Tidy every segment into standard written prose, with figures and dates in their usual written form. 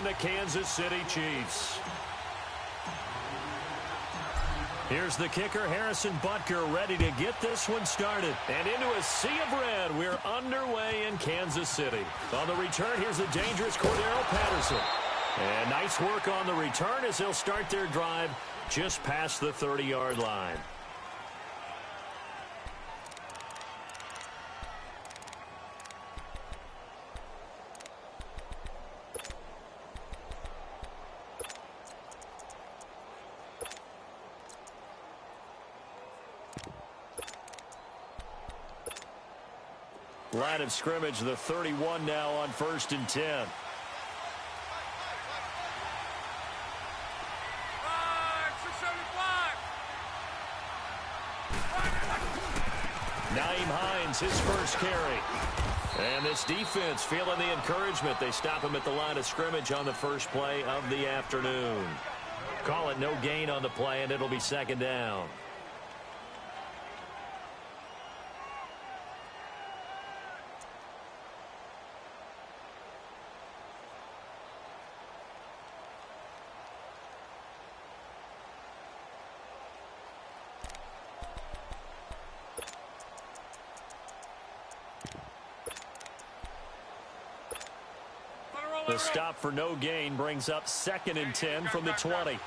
the Kansas City Chiefs. Here's the kicker, Harrison Butker, ready to get this one started. And into a sea of red, we're underway in Kansas City. On the return, here's the dangerous Cordero Patterson. And nice work on the return as they'll start their drive just past the 30-yard line. Line of scrimmage, the 31 now on 1st and 10. Nyheim Hines, his first carry. And this defense feeling the encouragement. They stop him at the line of scrimmage on the first play of the afternoon. Call it no gain on the play, and it'll be 2nd down. The stop for no gain brings up 2nd and 10 from the 20.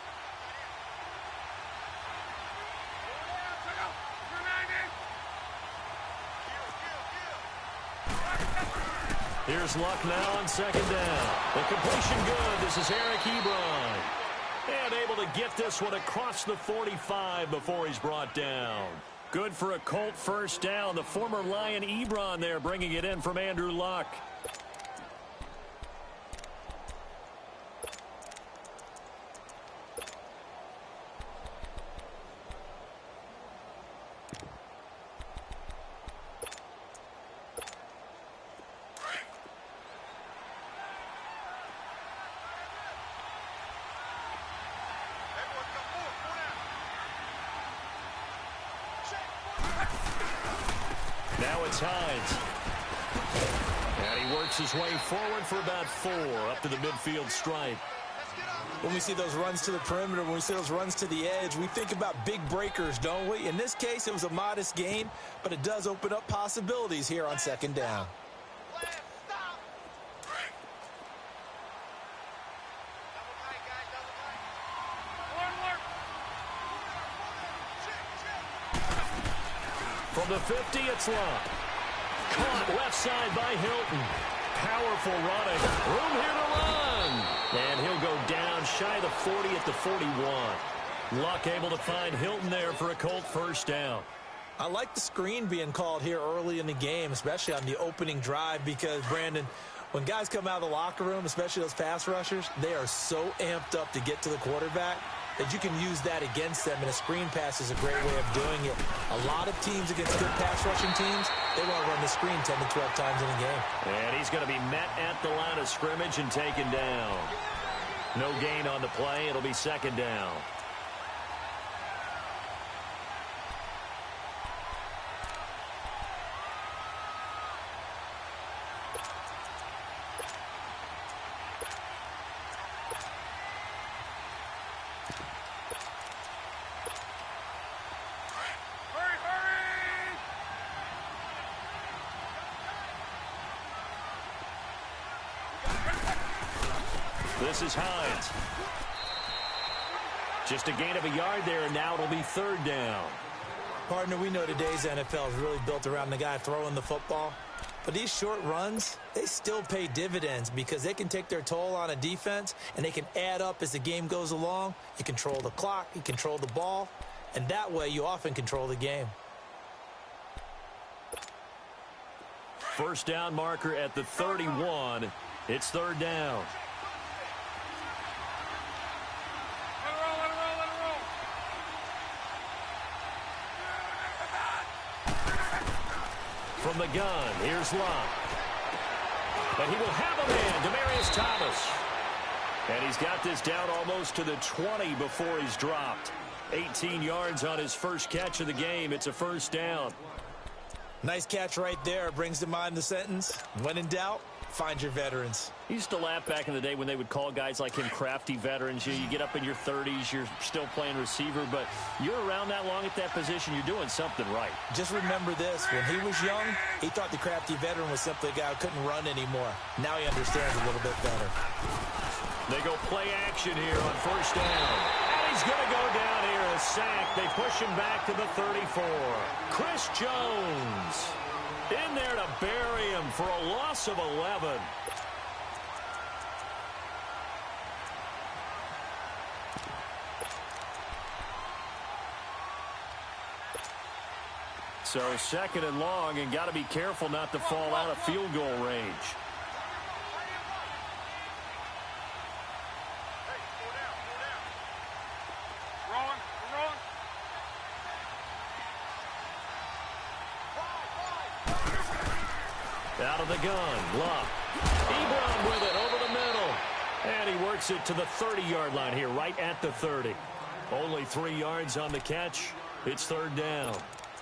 Here's Luck now on 2nd down. The completion good. This is Eric Ebron. And able to get this one across the 45 before he's brought down. Good for a Colt first down. The former Lion Ebron there bringing it in from Andrew Luck. Now it's Hines. And he works his way forward for about 4 up to the midfield stripe. When we see those runs to the perimeter, when we see those runs to the edge, we think about big breakers, don't we? In this case, it was a modest gain, but it does open up possibilities here on 2nd down. From the 50, it's Luck. Caught left side by Hilton. Powerful running. Room here to run. And he'll go down shy of the 40 at the 41. Luck able to find Hilton there for a Colt first down. I like the screen being called here early in the game, especially on the opening drive, because, Brandon, when guys come out of the locker room, especially those pass rushers, they are so amped up to get to the quarterback that you can use that against them, and a screen pass is a great way of doing it. A lot of teams against good pass rushing teams, they want to run the screen 10 to 12 times in a game. And he's going to be met at the line of scrimmage and taken down. No gain on the play. It'll be 2nd down. This is Hines. Just a gain of a yard there, and now it'll be 3rd down. Partner, we know today's NFL is really built around the guy throwing the football. But these short runs, they still pay dividends because they can take their toll on a defense, and they can add up as the game goes along. You control the clock, you control the ball, and that way you often control the game. First down marker at the 31. It's 3rd down. From the gun, here's Luck. And he will have a man, Demaryius Thomas. And he's got this down almost to the 20 before he's dropped. 18 yards on his first catch of the game. It's a first down. Nice catch right there. Brings to mind the sentence, when in doubt, Find your veterans. I used to laugh back in the day when they would call guys like him crafty veterans. You get up in your 30s, you're still playing receiver, but you're around that long at that position, you're doing something right. Just remember this. When he was young, he thought the crafty veteran was simply a guy who couldn't run anymore. Now he understands a little bit better. They go play action here on first down. And he's going to go down here, a sack. They push him back to the 34. Chris Jones in there to bury him for a loss of 11. So second and long, and got to be careful not to fall out of field goal range. Out of the gun, Luck. Ebron with it over the middle. And he works it to the 30-yard line here, right at the 30. Only 3 yards on the catch. It's third down.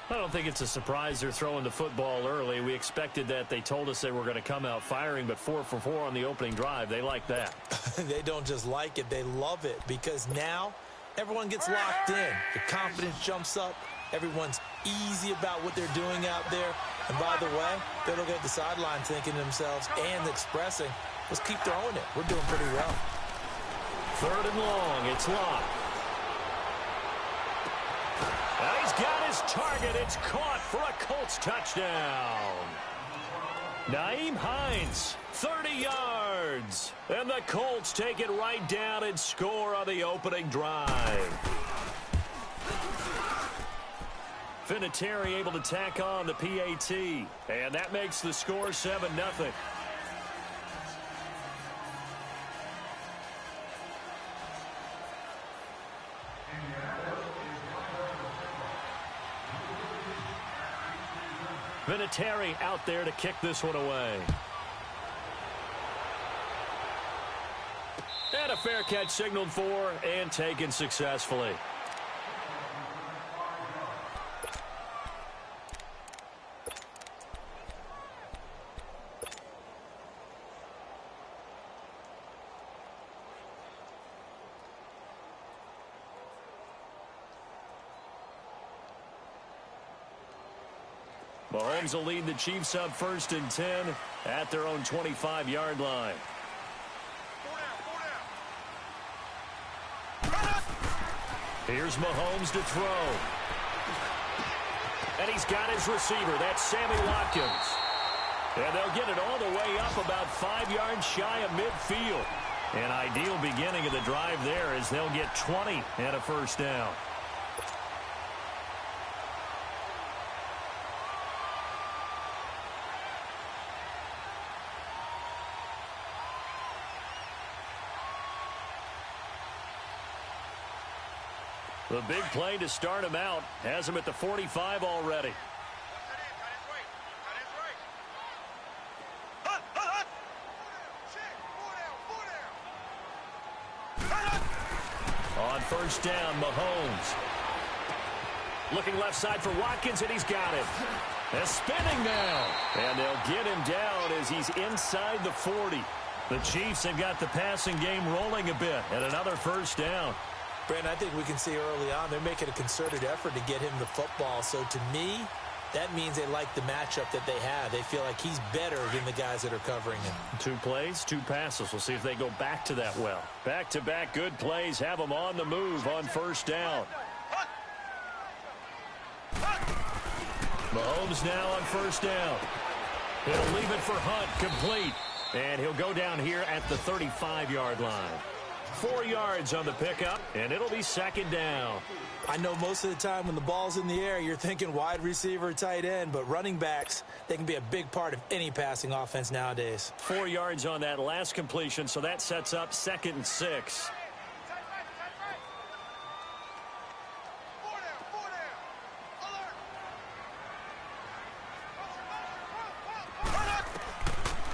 I don't think it's a surprise they're throwing the football early. We expected that. They told us they were going to come out firing, but 4 for 4 on the opening drive. They like that. They don't just like it, they love it, because now everyone gets locked in. The confidence jumps up. Everyone's easy about what they're doing out there. And by the way, they're looking at the sideline thinking to themselves and expressing, let's keep throwing it. We're doing pretty well. Third and long. It's Locke. And he's got his target. It's caught for a Colts touchdown. Nyheim Hines, 30 yards. And the Colts take it right down and score on the opening drive. Vinatieri able to tack on the PAT. And that makes the score 7-0. Vinatieri out there to kick this one away. And a fair catch signaled for and taken successfully. Mahomes will lead the Chiefs up 1st and 10 at their own 25-yard line. Here's Mahomes to throw. And he's got his receiver. That's Sammy Watkins. And they'll get it all the way up about 5 yards shy of midfield. An ideal beginning of the drive there as they'll get 20 and a first down. The big play to start him out has him at the 45 already. On first down, Mahomes. Looking left side for Watkins, and he's got it. They're spinning now. And they'll get him down as he's inside the 40. The Chiefs have got the passing game rolling a bit, and another first down. Brandon, I think we can see early on they're making a concerted effort to get him the football. So to me, that means they like the matchup that they have. They feel like he's better than the guys that are covering him. 2 plays, 2 passes. We'll see if they go back to that well. Back-to-back good plays have them on the move on first down. Mahomes now on first down. He'll leave it for Hunt, complete. And he'll go down here at the 35-yard line. 4 yards on the pickup, and it'll be second down. I know most of the time when the ball's in the air, you're thinking wide receiver, tight end, but running backs, they can be a big part of any passing offense nowadays. 4 yards on that last completion, so that sets up 2nd and 6.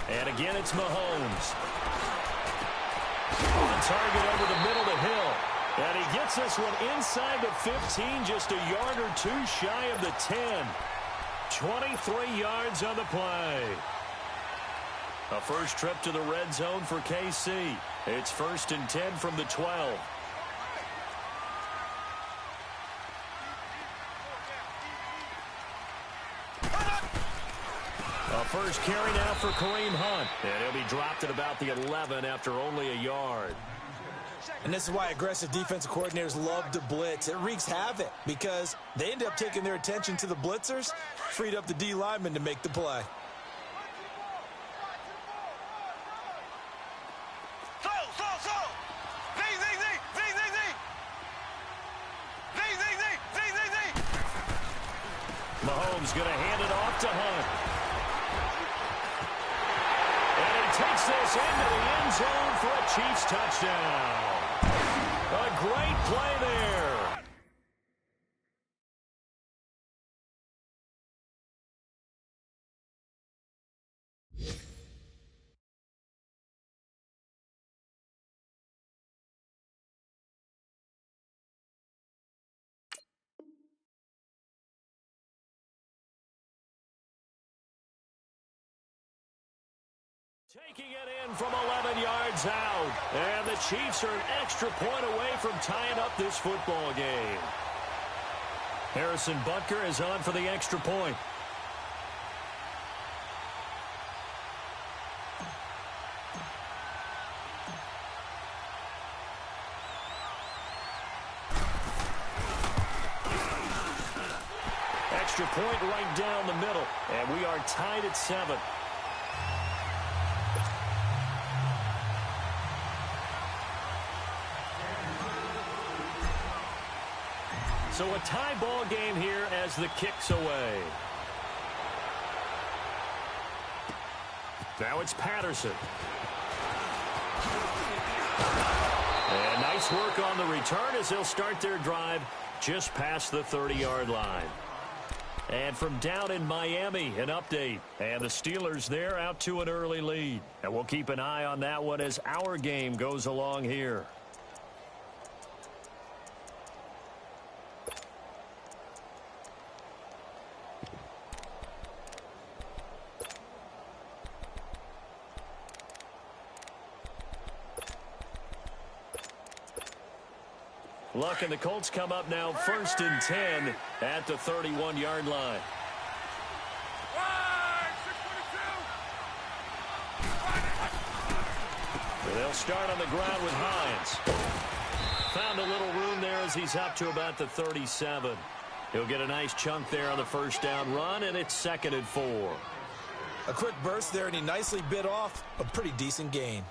And again, it's Mahomes. On target over the middle to Hill. And he gets this one inside the 15, just a yard or 2 shy of the 10. 23 yards on the play. A first trip to the red zone for KC. It's 1st and 10 from the 12. A first carry now for Kareem Hunt. And he'll be dropped at about the 11 after only a yard. And this is why aggressive defensive coordinators love to blitz. It wreaks havoc because they end up taking their attention to the blitzers, freed up the D lineman to make the play. Mahomes going to hand it off to Hunt. And he takes this into the end zone for a Chiefs touchdown. A great play there. Taking it in from 11 yards out. And the Chiefs are an extra point away from tying up this football game. Harrison Butker is on for the extra point. Extra point right down the middle. And we are tied at 7. So a tie ball game here as the kick's away. Now it's Patterson. And nice work on the return as they'll start their drive just past the 30-yard line. And from down in Miami, an update. And the Steelers there out to an early lead. And we'll keep an eye on that one as our game goes along here. Luck and the Colts come up now 1st and 10 at the 31-yard line. They'll start on the ground with Hines. Found a little room there as he's up to about the 37. He'll get a nice chunk there on the first down run, and it's 2nd and 4. A quick burst there, and he nicely bit off a pretty decent gain.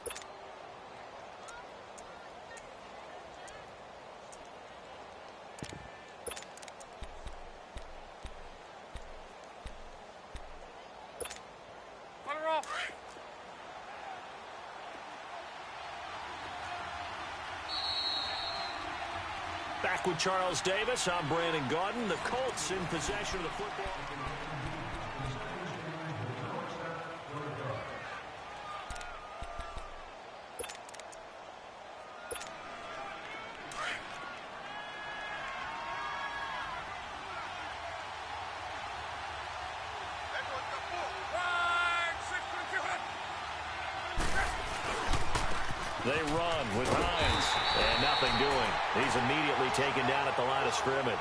Back with Charles Davis, I'm Brandon Gaudin. The Colts in possession of the football. They run with Hines, and nothing doing. He's immediately taken down at the line of scrimmage.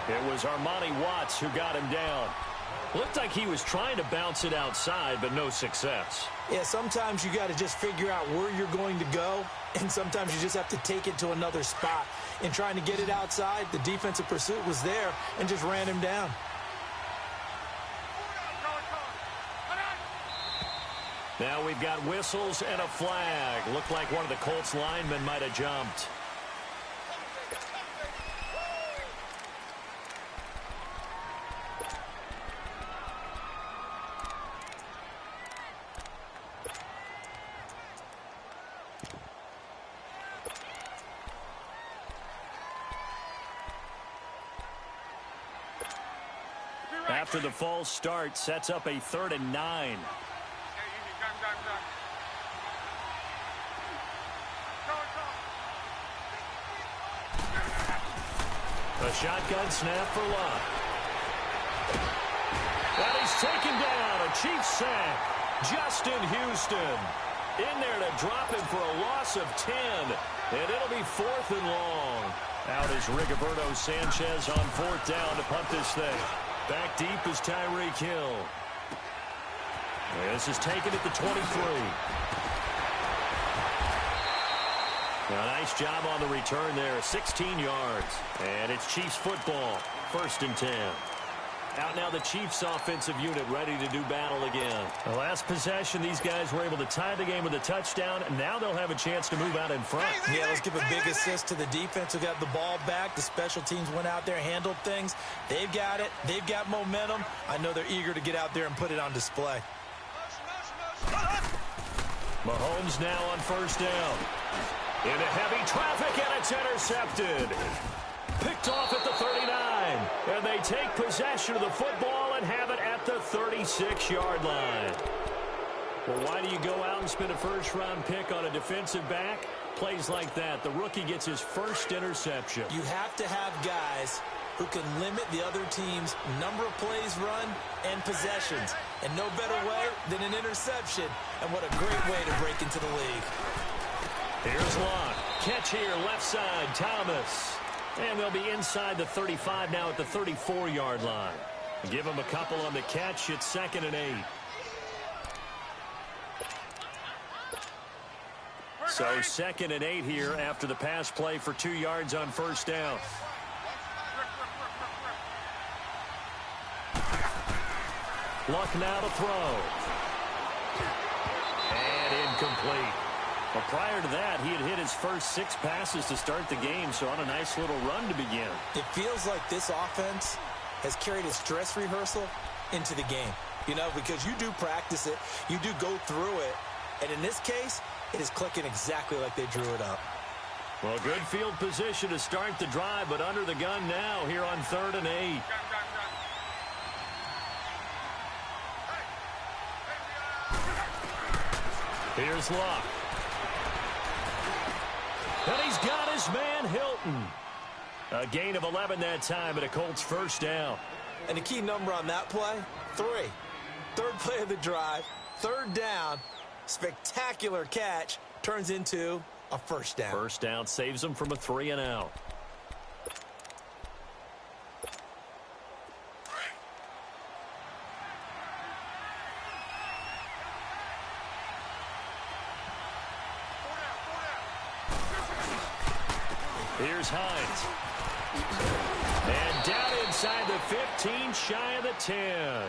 It was Armani Watts who got him down. Looked like he was trying to bounce it outside, but no success. Yeah, sometimes you got to just figure out where you're going to go, and sometimes you just have to take it to another spot. In trying to get it outside, the defensive pursuit was there and just ran him down. Now we've got whistles and a flag. Looked like one of the Colts linemen might have jumped. After the false start, sets up a 3rd and 9. A shotgun snap for Lott. And he's taken down. A Chiefs sack. Justin Houston in there to drop him for a loss of 10. And it'll be 4th and long. Out is Rigoberto Sanchez on 4th down to punt this thing. Back deep is Tyreek Hill. This is taken at the 23. A nice job on the return there, 16 yards. And it's Chiefs football, 1st and 10. Out now the Chiefs offensive unit ready to do battle again. The last possession, these guys were able to tie the game with a touchdown, and now they'll have a chance to move out in front. Yeah, let's give a big assist to the defense who got the ball back. The special teams went out there, handled things. They've got it. They've got momentum. I know they're eager to get out there and put it on display. Mahomes now on 1st down. Into heavy traffic, and it's intercepted. Picked off at the 39. And they take possession of the football and have it at the 36-yard line. Well, why do you go out and spend a first-round pick on a defensive back? Plays like that. The rookie gets his first interception. You have to have guys who can limit the other team's number of plays run and possessions. And no better way than an interception. And what a great way to break into the league. Here's Locke. Catch here, left side, Thomas. And they'll be inside the 35 now at the 34-yard line. Give them a couple on the catch. It's 2nd and 8. So 2nd and 8 here after the pass play for 2 yards on 1st down. Luck now to throw. And incomplete. Well, prior to that, he had hit his first 6 passes to start the game, so on a nice little run to begin. It feels like this offense has carried its dress rehearsal into the game. You know, because you do practice it, you do go through it, and in this case, it is clicking exactly like they drew it up. Well, good field position to start the drive, but under the gun now here on 3rd and 8. Here's Locke. And he's got his man, Hilton. A gain of 11 that time, and a Colts 1st down. And the key number on that play, 3. 3rd play of the drive, 3rd down, spectacular catch, turns into a 1st down. 1st down saves them from a 3 and out. Here's Hines. And down inside the 15, shy of the 10.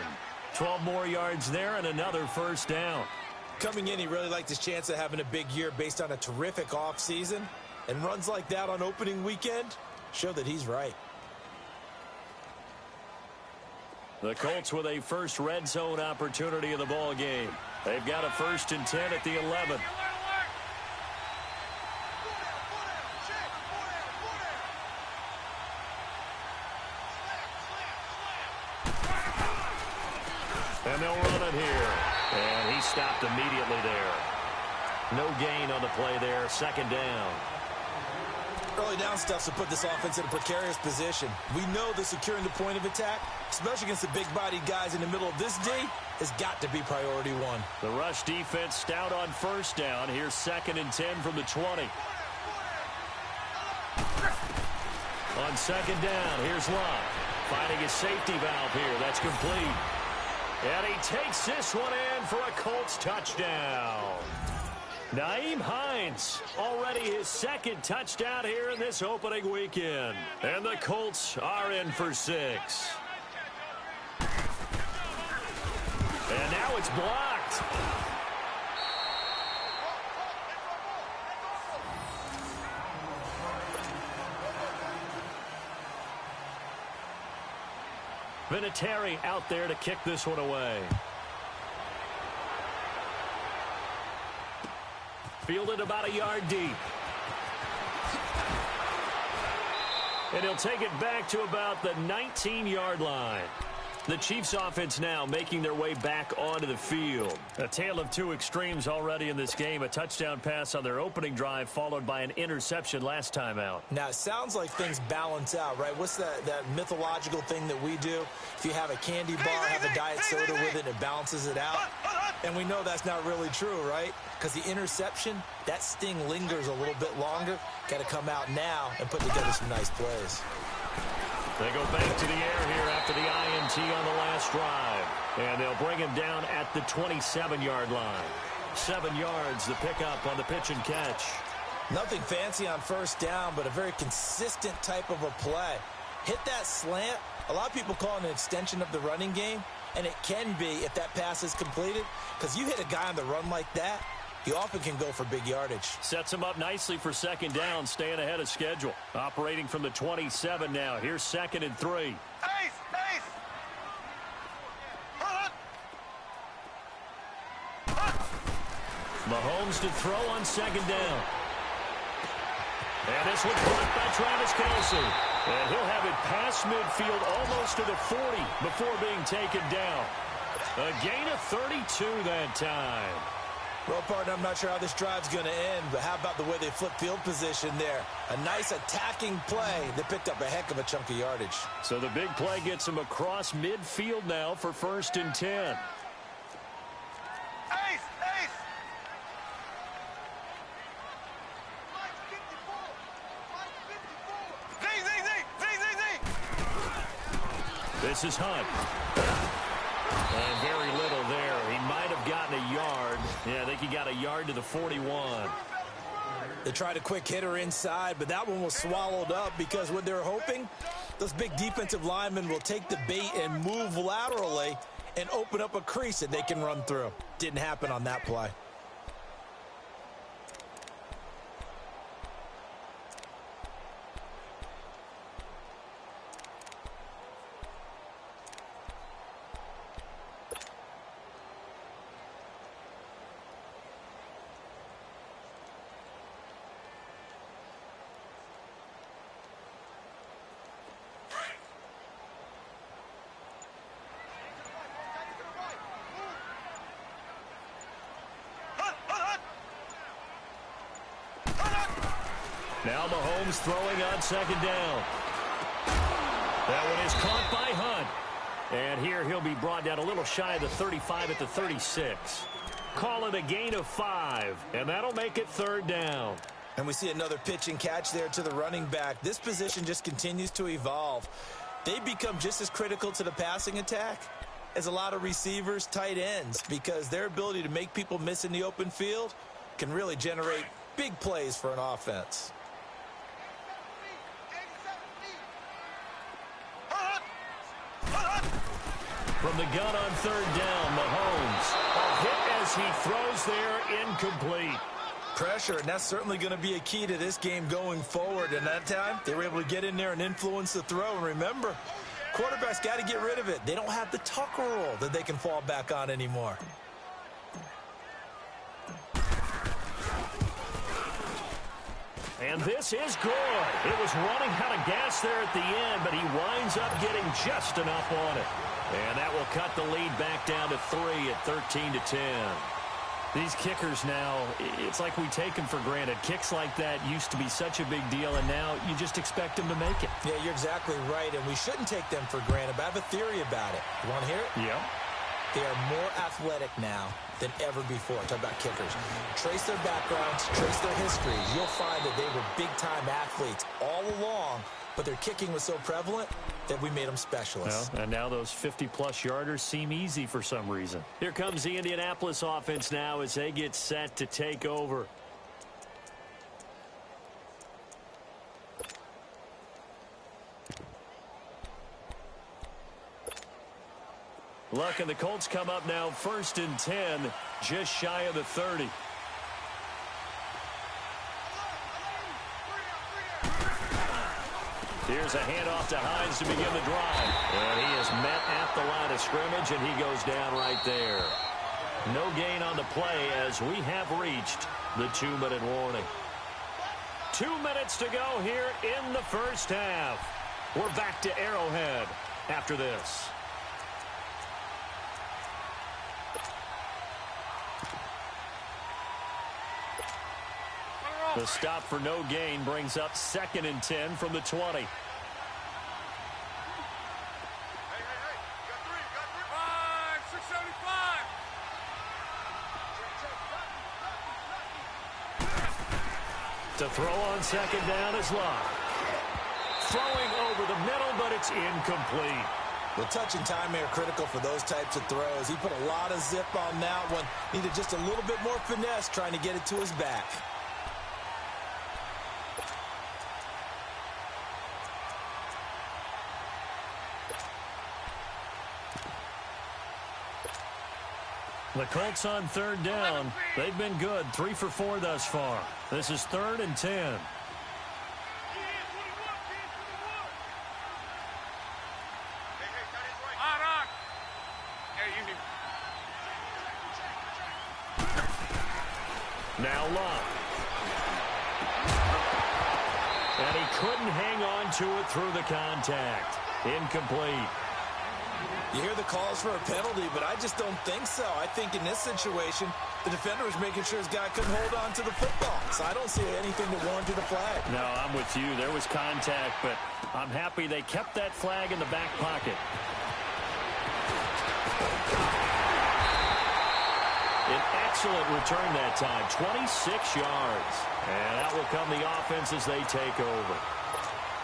12 more yards there and another 1st down. Coming in, he really liked his chance of having a big year based on a terrific offseason. And runs like that on opening weekend show that he's right. The Colts with a first red zone opportunity of the ball game. They've got a 1st and 10 at the 11. And they'll run it here. And he stopped immediately there. No gain on the play there. 2nd down. Early down stuff to put this offense in a precarious position. We know that securing the point of attack, especially against the big-bodied guys in the middle of this D, has got to be priority 1. The rush defense stout on 1st down. Here's 2nd and 10 from the 20. On 2nd down, here's Locke. Finding his safety valve here. That's complete. And he takes this one in for a Colts touchdown. Nyheim Hines, already his 2nd touchdown here in this opening weekend. And the Colts are in for 6. And now it's blocked. Vinatieri out there to kick this one away. Fielded about a yard deep. And he'll take it back to about the 19-yard line. The Chiefs offense now making their way back onto the field. A tale of 2 extremes already in this game. A touchdown pass on their opening drive followed by an interception last time out. Now, it sounds like things balance out, right? What's that mythological thing that we do? If you have a candy bar, have a diet soda with it, it balances it out. And we know that's not really true, right? Because the interception, that sting lingers a little bit longer. Got to come out now and put together some nice plays. They go back to the air here after the INT on the last drive. And they'll bring him down at the 27-yard line. 7 yards, the pickup on the pitch and catch. Nothing fancy on first down, but a very consistent type of a play. Hit that slant. A lot of people call it an extension of the running game, and it can be if that pass is completed, because you hit a guy on the run like that, you often can go for big yardage. Sets him up nicely for second down, staying ahead of schedule. Operating from the 27 now. Here's 2nd and 3. Ace! Mahomes to throw on second down. And this one blocked by Travis Kelce. And he'll have it past midfield almost to the 40 before being taken down. A gain of 32 that time. Well, partner, I'm not sure how this drive's going to end, but how about the way they flip field position there? A nice attacking play that picked up a heck of a chunk of yardage. So the big play gets him across midfield now for 1st and 10. Ace! This is Hunt. And very little there. He might have gotten a yard. Yeah, I think he got a yard to the 41. They tried a quick hitter inside, but that one was swallowed up because what they're hoping, those big defensive linemen will take the bait and move laterally and open up a crease that they can run through. Didn't happen on that play. Now Mahomes throwing on second down. That one is caught by Hunt. And here he'll be brought down a little shy of the 35 at the 36. Call it a gain of 5, and that'll make it 3rd down. And we see another pitch and catch there to the running back. This position just continues to evolve. They become just as critical to the passing attack as a lot of receivers, tight ends, because their ability to make people miss in the open field can really generate big plays for an offense. From the gun on 3rd down, Mahomes. A hit as he throws there, incomplete. Pressure, and that's certainly going to be a key to this game going forward. And that time, they were able to get in there and influence the throw. And remember, quarterbacks got to get rid of it. They don't have the Tucker rule that they can fall back on anymore. And this is good. It was running out of gas there at the end, but he winds up getting just enough on it. And that will cut the lead back down to 3 at 13-10. These kickers now, it's like we take them for granted. Kicks like that used to be such a big deal, and now you just expect them to make it. Yeah, you're exactly right, and we shouldn't take them for granted, but I have a theory about it. You want to hear it? Yeah. They are more athletic now than ever before. Talk about kickers. Trace their backgrounds, trace their histories. You'll find that they were big-time athletes all along, but their kicking was so prevalent that we made them specialists. Well, and now those 50-plus yarders seem easy for some reason. Here comes the Indianapolis offense now as they get set to take over. Luck and the Colts come up now 1st and 10, just shy of the 30. Here's a handoff to Hines to begin the drive. And he is met at the line of scrimmage, and he goes down right there. No gain on the play as we have reached the 2-minute warning. 2 minutes to go here in the first half. We're back to Arrowhead after this. The stop for no gain brings up 2nd and 10 from the 20. throw on second down is Locke. Throwing over the middle, but it's incomplete. The touch and time are critical for those types of throws. He put a lot of zip on that one. Needed just a little bit more finesse trying to get it to his back. The Colts on third down. They've been good, 3 for 4 thus far. This is 3rd and 10. Now Locke. And he couldn't hang on to it through the contact. Incomplete. You hear the calls for a penalty, but I just don't think so. I think in this situation, the defender was making sure his guy couldn't hold on to the football. So I don't see anything that warranted a flag. No, I'm with you. There was contact, but I'm happy they kept that flag in the back pocket. An excellent return that time, 26 yards. And out will come the offense as they take over.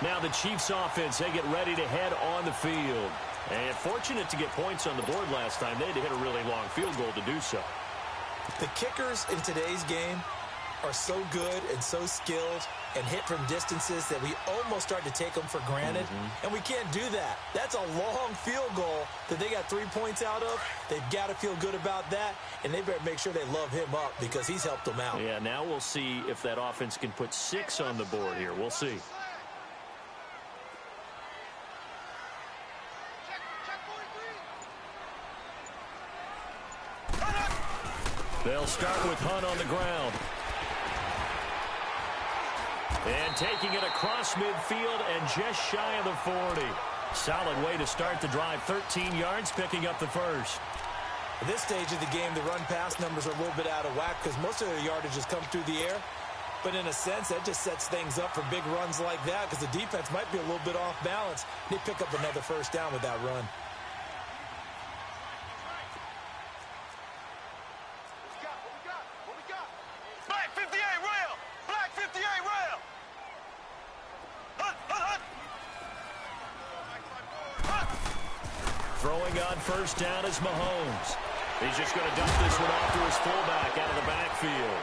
Now the Chiefs offense, they get ready to head on the field. And fortunate to get points on the board last time. They had to hit a really long field goal to do so. The kickers in today's game are so good and so skilled and hit from distances that we almost start to take them for granted. And we can't do that. That's a long field goal that they got 3 points out of. They've got to feel good about that, and they better make sure they love him up because he's helped them out. Yeah, now we'll see if that offense can put 6 on the board here. We'll see. They'll start with Hunt on the ground. And taking it across midfield and just shy of the 40. Solid way to start the drive. 13 yards, picking up the first. At this stage of the game, the run-pass numbers are a little bit out of whack because most of their yardage has come through the air. But in a sense, that just sets things up for big runs like that because the defense might be a little bit off balance. They pick up another first down with that run. Throwing on first down is Mahomes. He's just going to dump this one off to his fullback out of the backfield.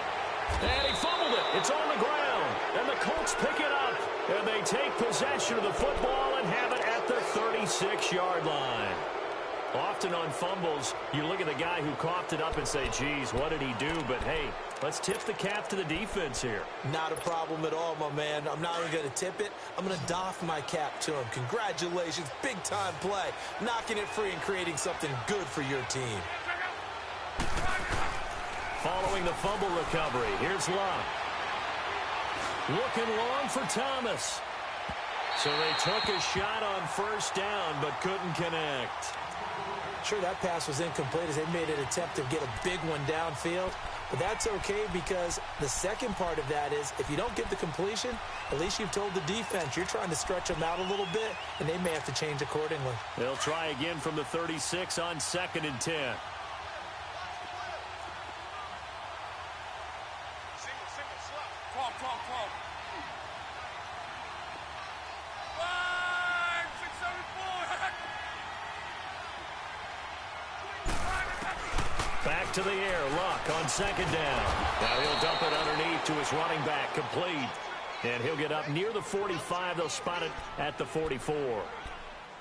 And he fumbled it. It's on the ground. And the Colts pick it up. And they take possession of the football and have it at the 36-yard line. Often on fumbles, you look at the guy who coughed it up and say, geez, what did he do? But, hey, let's tip the cap to the defense here. Not a problem at all, my man. I'm not even going to tip it. I'm going to doff my cap to him. Congratulations. Big-time play. Knocking it free and creating something good for your team. Following the fumble recovery, here's Locke. Looking long for Thomas. So they took a shot on first down but couldn't connect. Sure, that pass was incomplete as they made an attempt to get a big one downfield. But that's okay because the second part of that is if you don't get the completion, at least you've told the defense you're trying to stretch them out a little bit, and they may have to change accordingly. They'll try again from the 36 on 2nd and 10. Back to the air, Locke on 2nd down. Now he'll dump it underneath to his running back, complete. And he'll get up near the 45. They'll spot it at the 44.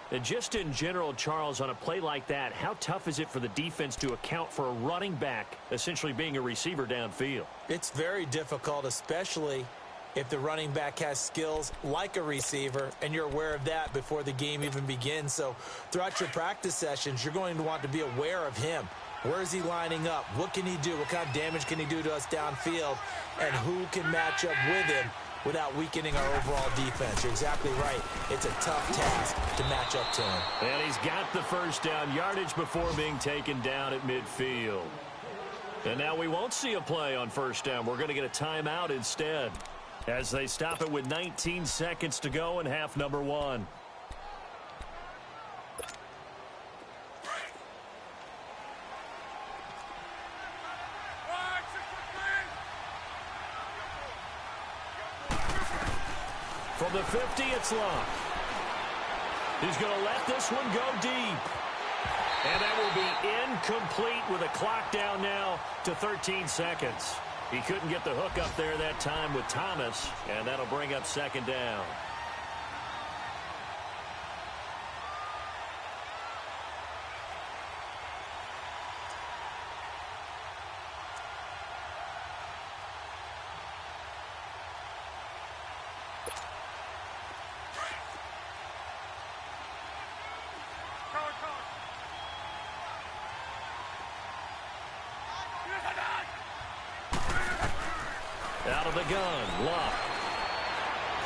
And just in general, Charles, on a play like that, how tough is it for the defense to account for a running back essentially being a receiver downfield? It's very difficult, especially if the running back has skills like a receiver, and you're aware of that before the game even begins. So throughout your practice sessions, you're going to want to be aware of him. Where is he lining up? What can he do? What kind of damage can he do to us downfield? And who can match up with him without weakening our overall defense? You're exactly right. It's a tough task to match up to him. And he's got the first down yardage before being taken down at midfield. And now we won't see a play on first down. We're going to get a timeout instead as they stop it with 19 seconds to go in half number 1. From the 50, it's Luck. He's going to let this one go deep. And that will be incomplete with a clock down now to 13 seconds. He couldn't get the hook up there that time with Thomas, and that'll bring up second down. Out of the gun, Luck.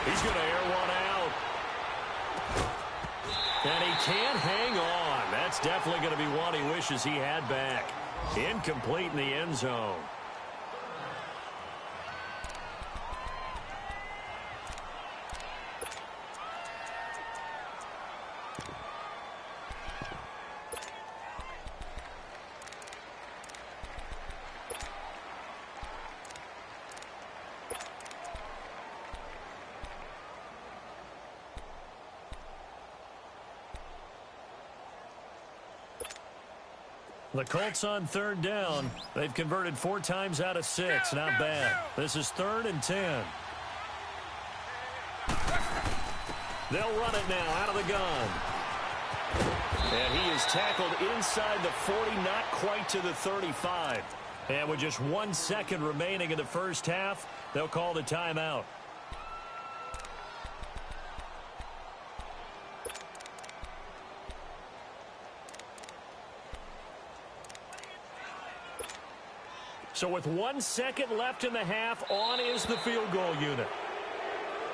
He's going to air one out. And he can't hang on. That's definitely going to be one he wishes he had back. Incomplete in the end zone. The Colts on third down. They've converted 4 times out of 6. Not bad. This is 3rd and 10. They'll run it now out of the gun. And he is tackled inside the 40, not quite to the 35. And with just 1 second remaining in the first half, they'll call the timeout. So with 1 second left in the half, on is the field goal unit.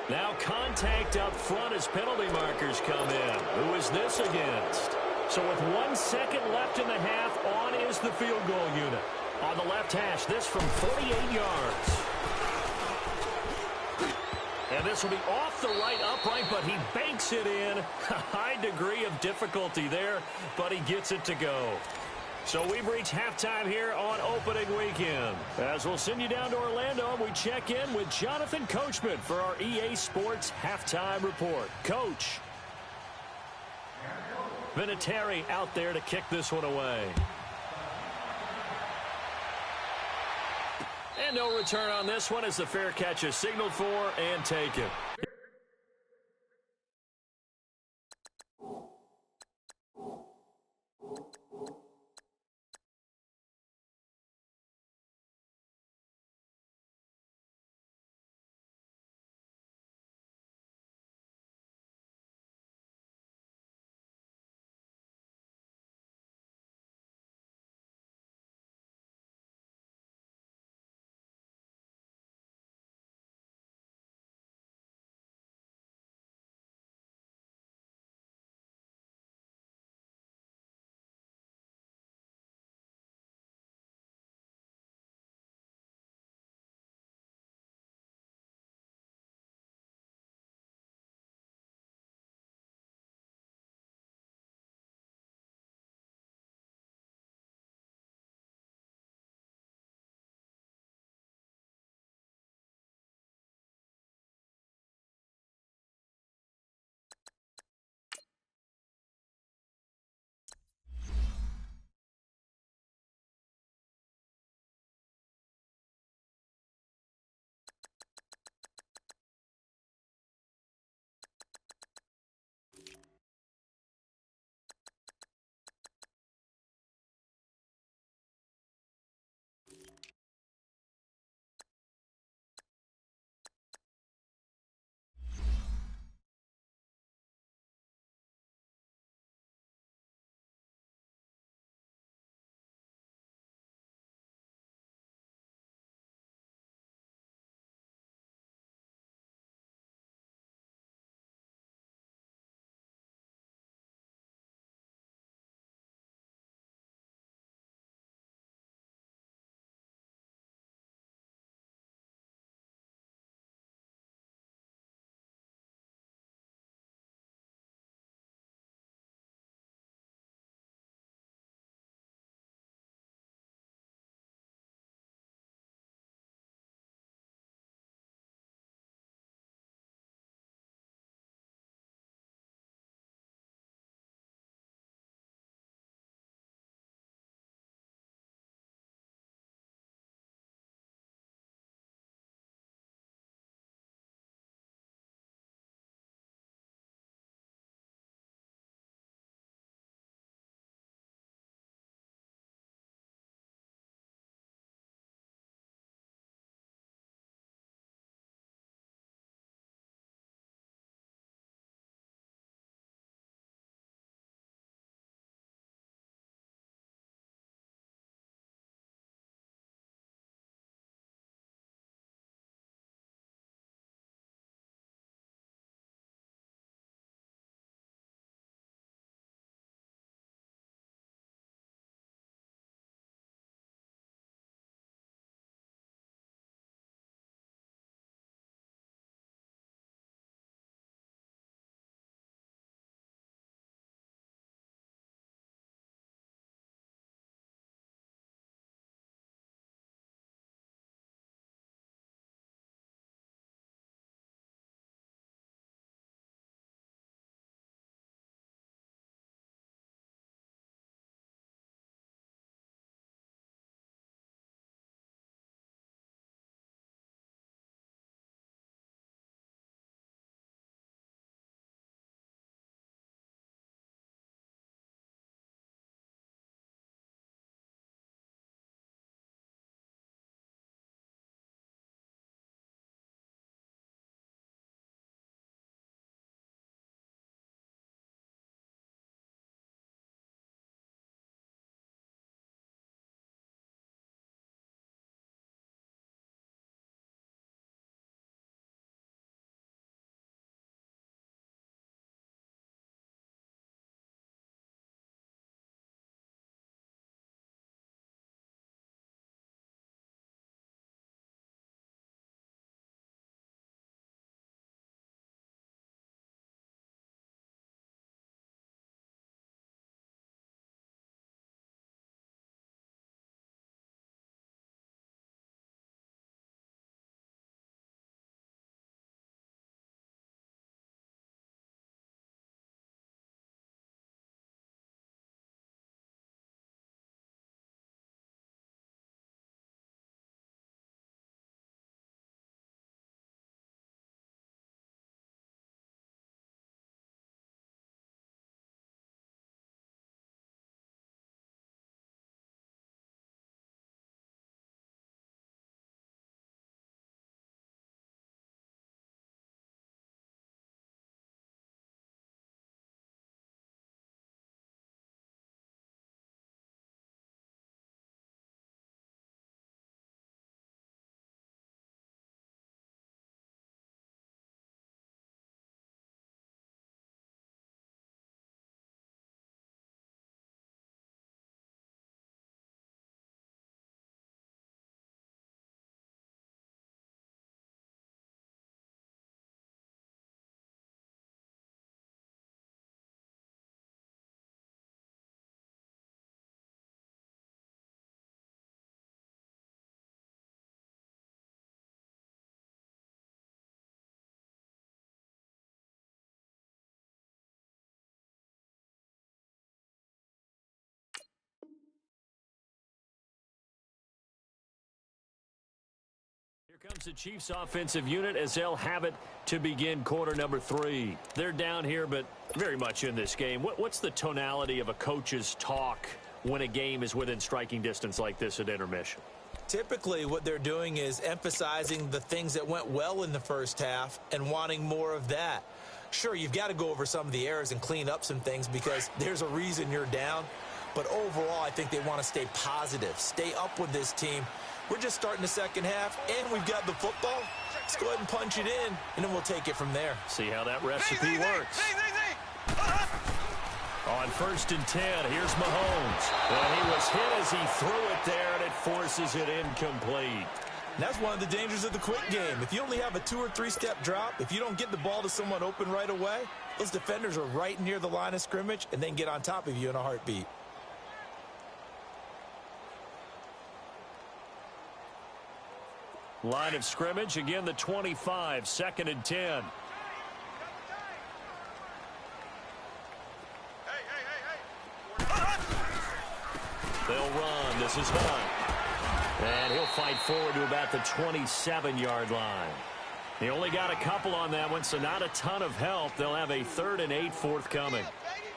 Now contact up front as penalty markers come in. Who is this against? So with 1 second left in the half, on is the field goal unit. On the left hash, this from 48 yards. And this will be off the right upright, but he banks it in. A high degree of difficulty there, but he gets it to go. So we've reached halftime here on opening weekend. As we'll send you down to Orlando, and we check in with Jonathan Coachman for our EA Sports Halftime Report. Coach. Vinatieri out there to kick this one away. And no return on this one as the fair catch is signaled for and taken. Here comes the Chiefs offensive unit as they'll have it to begin quarter number 3. They're down here, but very much in this game. What's the tonality of a coach's talk when a game is within striking distance like this at intermission? Typically, what they're doing is emphasizing the things that went well in the first half and wanting more of that. Sure, you've got to go over some of the errors and clean up some things because there's a reason you're down. But overall, I think they want to stay positive, stay up with this team. We're just starting the second half, and we've got the football. Let's go ahead and punch it in, and then we'll take it from there. See how that recipe works. On 1st and 10, here's Mahomes. Well, he was hit as he threw it there, and it forces it incomplete. And that's one of the dangers of the quick game. If you only have a 2- or 3-step drop, if you don't get the ball to someone open right away, those defenders are right near the line of scrimmage and then get on top of you in a heartbeat. Line of scrimmage, again the 25, 2nd and 10. They'll run. This is Hunt. And he'll fight forward to about the 27-yard line. He only got a couple on that one, so not a ton of help. They'll have a 3rd and 8 forthcoming.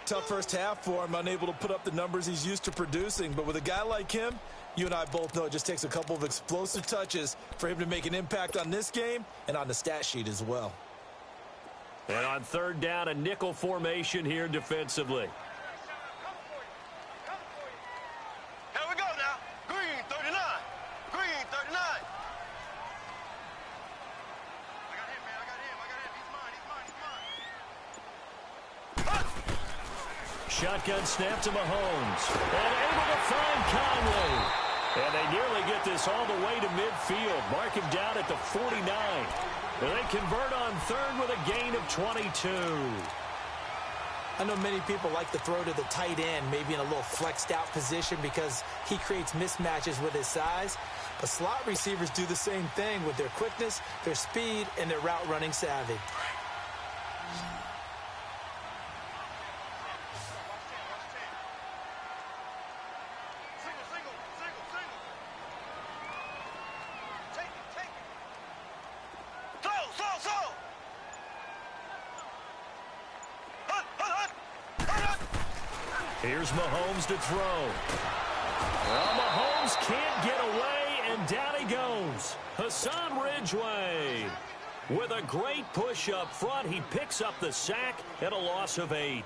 Tough first half for him, unable to put up the numbers he's used to producing. But with a guy like him, you and I both know it just takes a couple of explosive touches for him to make an impact on this game and on the stat sheet as well. And on 3rd down, a nickel formation here defensively. Here we go now. Green 39. Green 39. I got him, man. I got him. He's mine. Shotgun snap to Mahomes. And able to find Conley. And they nearly get this all the way to midfield. Mark him down at the 49. And they convert on 3rd with a gain of 22. I know many people like to throw to the tight end, maybe in a little flexed out position because he creates mismatches with his size. But slot receivers do the same thing with their quickness, their speed, and their route running savvy. Here's Mahomes to throw. Well, Mahomes can't get away, and down he goes. Hassan Ridgeway with a great push up front. He picks up the sack at a loss of 8.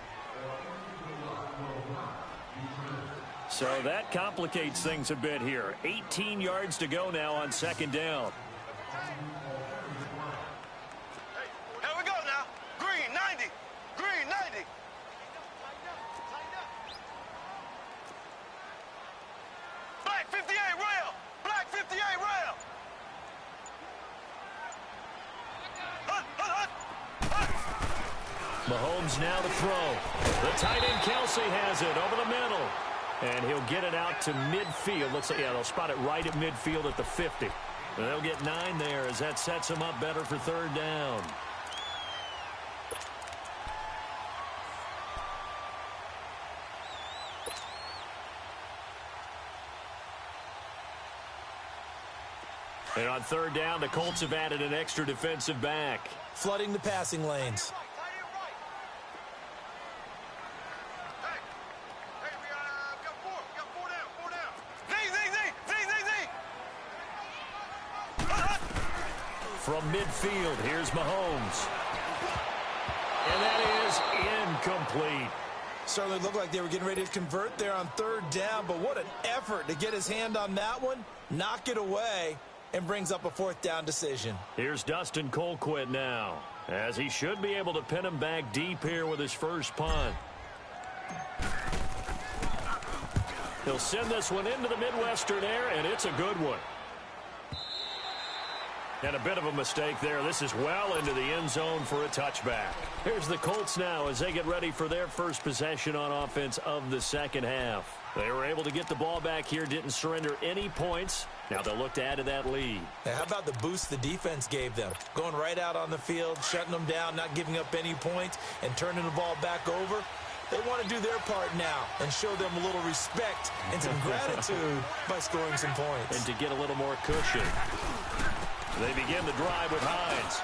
So that complicates things a bit here. 18 yards to go now on 2nd down. Here we go now. Green 90. Green 90. Black 58 rail. Black 58 rail. Mahomes now to throw. The tight end Kelsey has it over the middle. And he'll get it out to midfield. Looks like, yeah, they'll spot it right at midfield at the 50. And they'll get 9 there as that sets them up better for 3rd down. And on 3rd down, the Colts have added an extra defensive back. Flooding the passing lanes. From midfield, here's Mahomes. And that is incomplete. Certainly looked like they were getting ready to convert there on 3rd down, but what an effort to get his hand on that one, knock it away, and brings up a 4th down decision. Here's Dustin Colquitt now, as he should be able to pin him back deep here with his first punt. He'll send this one into the Midwestern air, and it's a good one. And a bit of a mistake there. This is well into the end zone for a touchback. Here's the Colts now as they get ready for their first possession on offense of the 2nd half. They were able to get the ball back here, didn't surrender any points. Now they'll look to add to that lead. Now, how about the boost the defense gave them? Going right out on the field, shutting them down, not giving up any points, and turning the ball back over. They want to do their part now and show them a little respect and some gratitude by scoring some points. And to get a little more cushion. They begin the drive with Hines.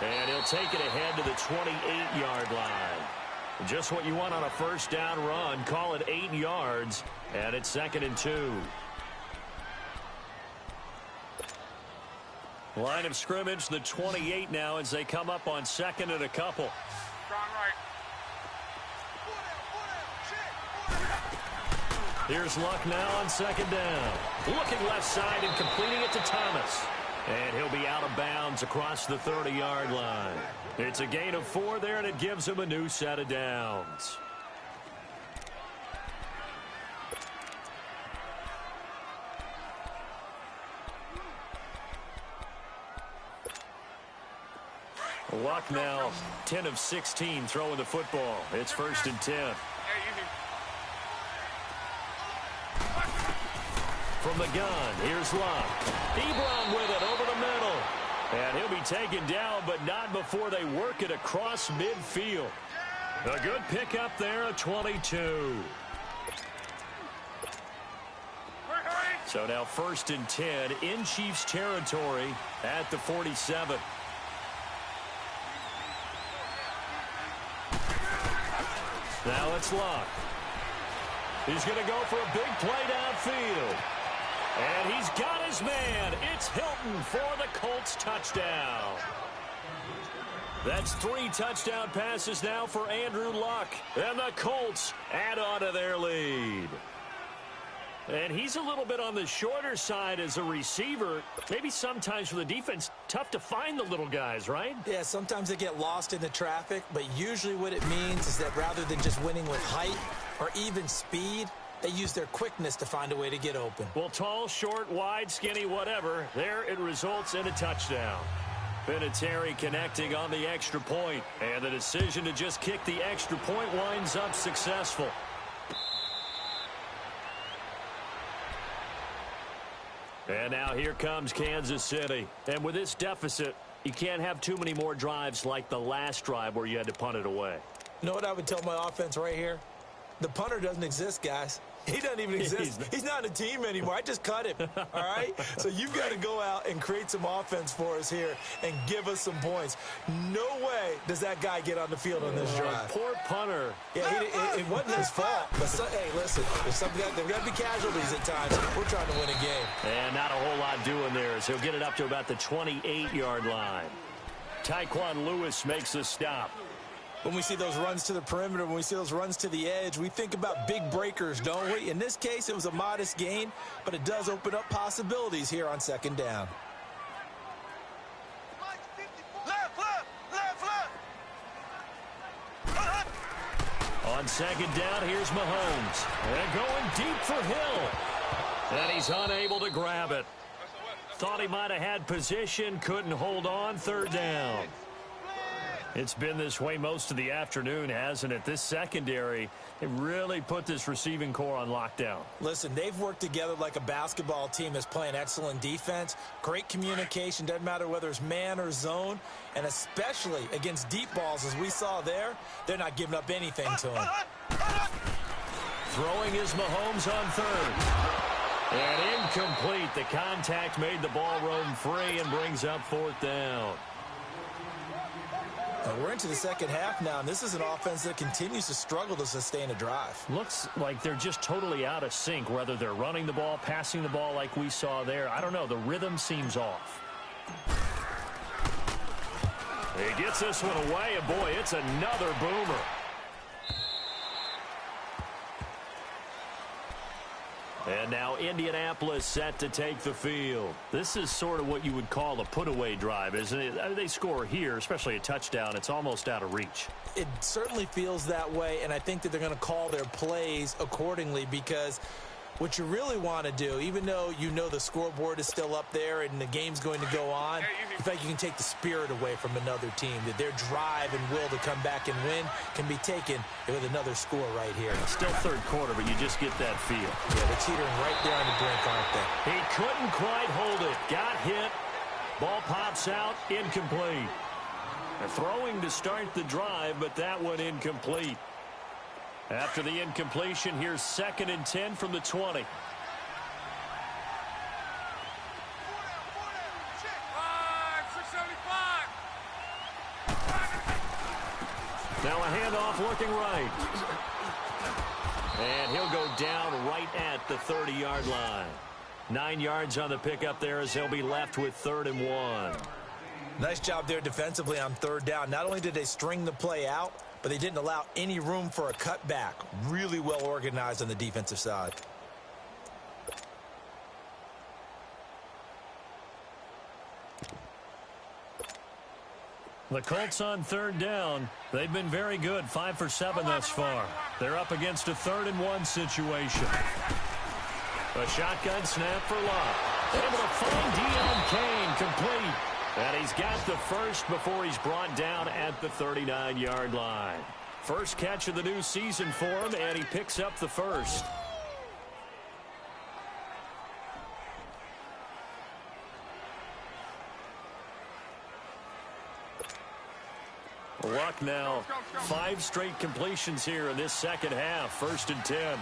And he'll take it ahead to the 28-yard line. Just what you want on a first down run. Call it 8 yards, and it's 2nd and 2. Line of scrimmage, the 28 now as they come up on 2nd and a couple. Here's Luck now on 2nd down. Looking left side and completing it to Thomas. And he'll be out of bounds across the 30-yard line. It's a gain of 4 there, and it gives him a new set of downs. Luck now 10 of 16 throwing the football. It's 1st and 10. From the gun, here's Luck. Ebron with it over the middle. And he'll be taken down, but not before they work it across midfield. A good pickup there, a 22. So now 1st and 10 in Chiefs territory at the 47. Now it's Luck. He's going to go for a big play downfield. And he's got his man. It's Hilton for the Colts touchdown. That's 3 touchdown passes now for Andrew Luck. And the Colts add on to their lead. And he's a little bit on the shorter side as a receiver. Maybe sometimes for the defense, tough to find the little guys, right? Yeah, sometimes they get lost in the traffic, but usually what it means is that rather than just winning with height or even speed, they use their quickness to find a way to get open. Well, tall, short, wide, skinny, whatever, there it results in a touchdown. Vinatieri connecting on the extra point, and the decision to just kick the extra point winds up successful. And now here comes Kansas City. And with this deficit, you can't have too many more drives like the last drive where you had to punt it away. You know what I would tell my offense right here? The punter doesn't exist, guys. He doesn't even exist. He's not a team anymore. I just cut him, all right? So you've got to go out and create some offense for us here and give us some points. No way does that guy get on the field on this drive. Poor punter. Yeah, it wasn't his fault. But hey, listen, there's got to be casualties at times. We're trying to win a game. And not a whole lot doing there, so he'll get it up to about the 28-yard line. Tyquan Lewis makes the stop. When we see those runs to the perimeter, when we see those runs to the edge, we think about big breakers, don't we? In this case, it was a modest gain, but it does open up possibilities here on 2nd down. On 2nd down, here's Mahomes. And going deep for Hill. And he's unable to grab it. Thought he might have had position, couldn't hold on, 3rd down. It's been this way most of the afternoon, hasn't it? This secondary, it really put this receiving core on lockdown. Listen, they've worked together like a basketball team that's playing excellent defense. Great communication, doesn't matter whether it's man or zone. And especially against deep balls, as we saw there, they're not giving up anything to them. Throwing is Mahomes on 3rd. And incomplete. The contact made the ball roam free and brings up 4th down. We're into the second half now, and this is an offense that continues to struggle to sustain a drive. Looks like they're just totally out of sync, whether they're running the ball, passing the ball like we saw there. I don't know. The rhythm seems off. He gets this one away, and boy, it's another boomer. And now Indianapolis set to take the field. This is sort of what you would call a put-away drive, isn't it? They score here, especially a touchdown. It's almost out of reach. It certainly feels that way, and I think that they're going to call their plays accordingly because what you really want to do, even though you know the scoreboard is still up there and the game's going to go on, in fact, you can take the spirit away from another team, that their drive and will to come back and win can be taken with another score right here. Still 3rd quarter, but you just get that feel. Yeah, they're teetering right there on the brink, aren't they? He couldn't quite hold it. Got hit. Ball pops out. Incomplete. They're throwing to start the drive, but that one incomplete. After the incompletion, here's 2nd and 10 from the 20. Now a handoff looking right. And he'll go down right at the 30-yard line. 9 yards on the pickup there as they'll be left with 3rd and 1. Nice job there defensively on 3rd down. Not only did they string the play out, but they didn't allow any room for a cutback. Really well organized on the defensive side. The Colts on 3rd down. They've been very good, 5 for 7 thus far. They're up against a 3rd and 1 situation. A shotgun snap for Lott. Able to find Deion Kane, complete. And he's got the first before he's brought down at the 39-yard line. First catch of the new season for him, and he picks up the first. Luck now. 5 straight completions here in this second half. 1st and 10.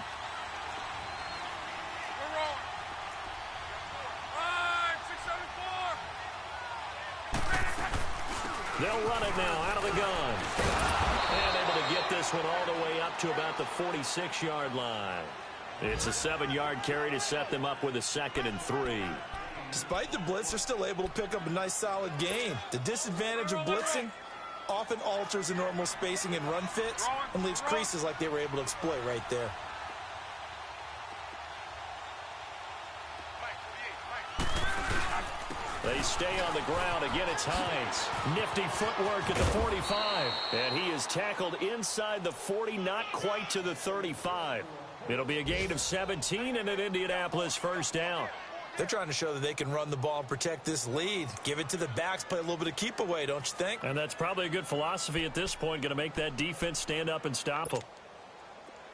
They'll run it now out of the gun. And able to get this one all the way up to about the 46-yard line. It's a 7-yard carry to set them up with a 2nd and 3. Despite the blitz, they're still able to pick up a nice solid gain. The disadvantage of blitzing often alters the normal spacing and run fits and leaves creases like they were able to exploit right there. They stay on the ground. Again, it's Hines. Nifty footwork at the 45. And he is tackled inside the 40, not quite to the 35. It'll be a gain of 17 and an Indianapolis 1st down. They're trying to show that they can run the ball and protect this lead. Give it to the backs, play a little bit of keep away, don't you think? And that's probably a good philosophy at this point, going to make that defense stand up and stop them.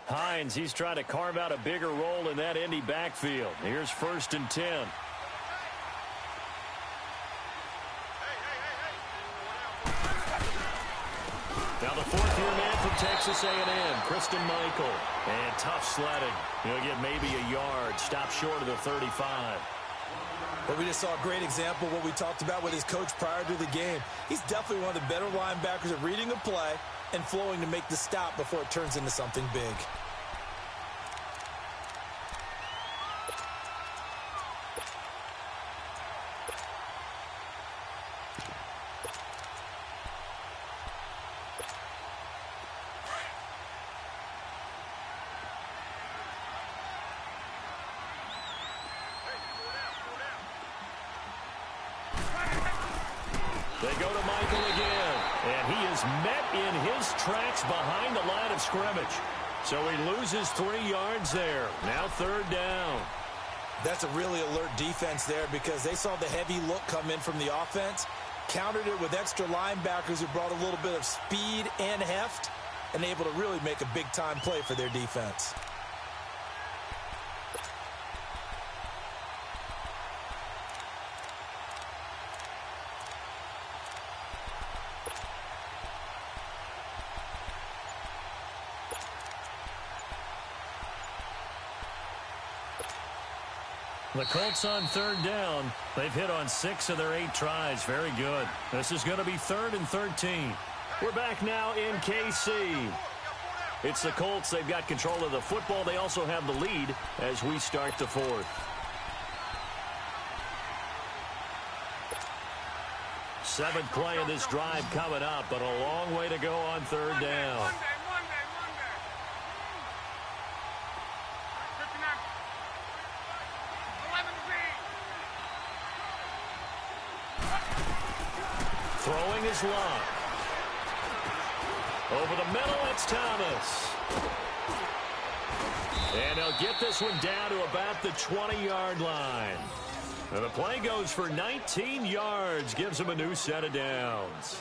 Hines, he's trying to carve out a bigger role in that Indy backfield. Here's 1st and 10. Now the 4th-year man from Texas A&M, Christine Michael. And tough sledding. He'll get maybe a yard. Stop short of the 35. But we just saw a great example of what we talked about with his coach prior to the game. He's definitely one of the better linebackers at reading a play and flowing to make the stop before it turns into something big. They go to Michael again, and he is met in his tracks behind the line of scrimmage. So he loses 3 yards there. Now 3rd down. That's a really alert defense there because they saw the heavy look come in from the offense, countered it with extra linebackers who brought a little bit of speed and heft, and able to really make a big-time play for their defense. The Colts on 3rd down. They've hit on 6 of their 8 tries. Very good. This is going to be 3rd and 13. We're back now in KC. It's the Colts. They've got control of the football. They also have the lead as we start the 4th. 7th play of this drive coming up, but a long way to go on 3rd down. Throwing is Lott. Over the middle, it's Thomas. And they'll get this one down to about the 20-yard line. And the play goes for 19 yards, gives him a new set of downs.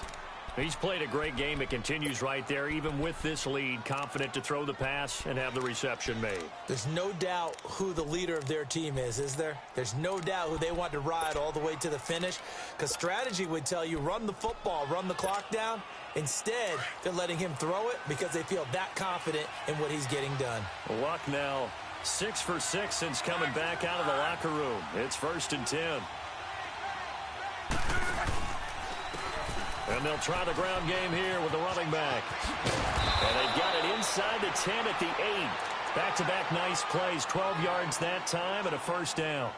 He's played a great game. It continues right there, even with this lead, confident to throw the pass and have the reception made. There's no doubt who the leader of their team is there? There's no doubt who they want to ride all the way to the finish, because strategy would tell you run the football, run the clock down. Instead, they're letting him throw it because they feel that confident in what he's getting done. Luck now 6 for 6 since coming back out of the locker room. It's 1st and 10. And they'll try the ground game here with the running back. And they've got it inside the 10 at the 8. Back-to-back nice plays, 12 yards that time and a first down.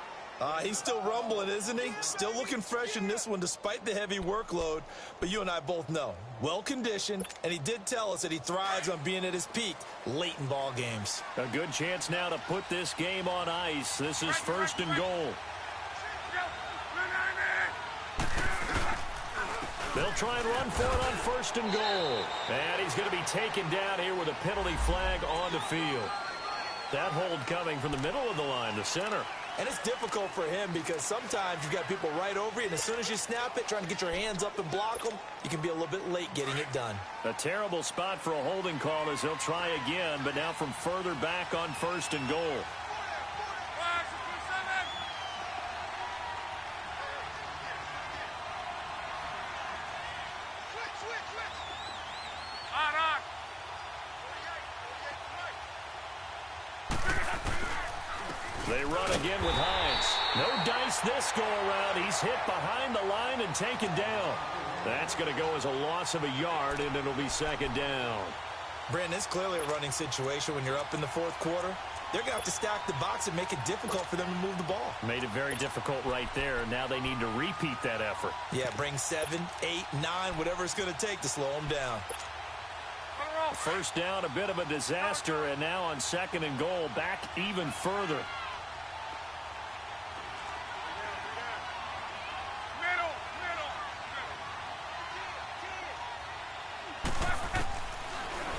He's still rumbling, isn't he? Still looking fresh in this one despite the heavy workload. But you and I both know, well-conditioned, and he did tell us that he thrives on being at his peak late in ball games. A good chance now to put this game on ice. This is first and goal. They'll try and run for it on first and goal. And he's going to be taken down here with a penalty flag on the field. That hold coming from the middle of the line, the center. And it's difficult for him because sometimes you've got people right over you, and as soon as you snap it, trying to get your hands up and block them, you can be a little bit late getting it done. A terrible spot for a holding call as he'll try again, but now from further back on first and goal. They run again with Hines. No dice this go-around. He's hit behind the line and taken down. That's going to go as a loss of a yard, and it'll be second down. Brandon, it's clearly a running situation when you're up in the fourth quarter. They're going to have to stack the box and make it difficult for them to move the ball. Made it very difficult right there. Now they need to repeat that effort. Yeah, bring 7, 8, 9, whatever it's going to take to slow them down. First down, a bit of a disaster, and now on second and goal, back even further.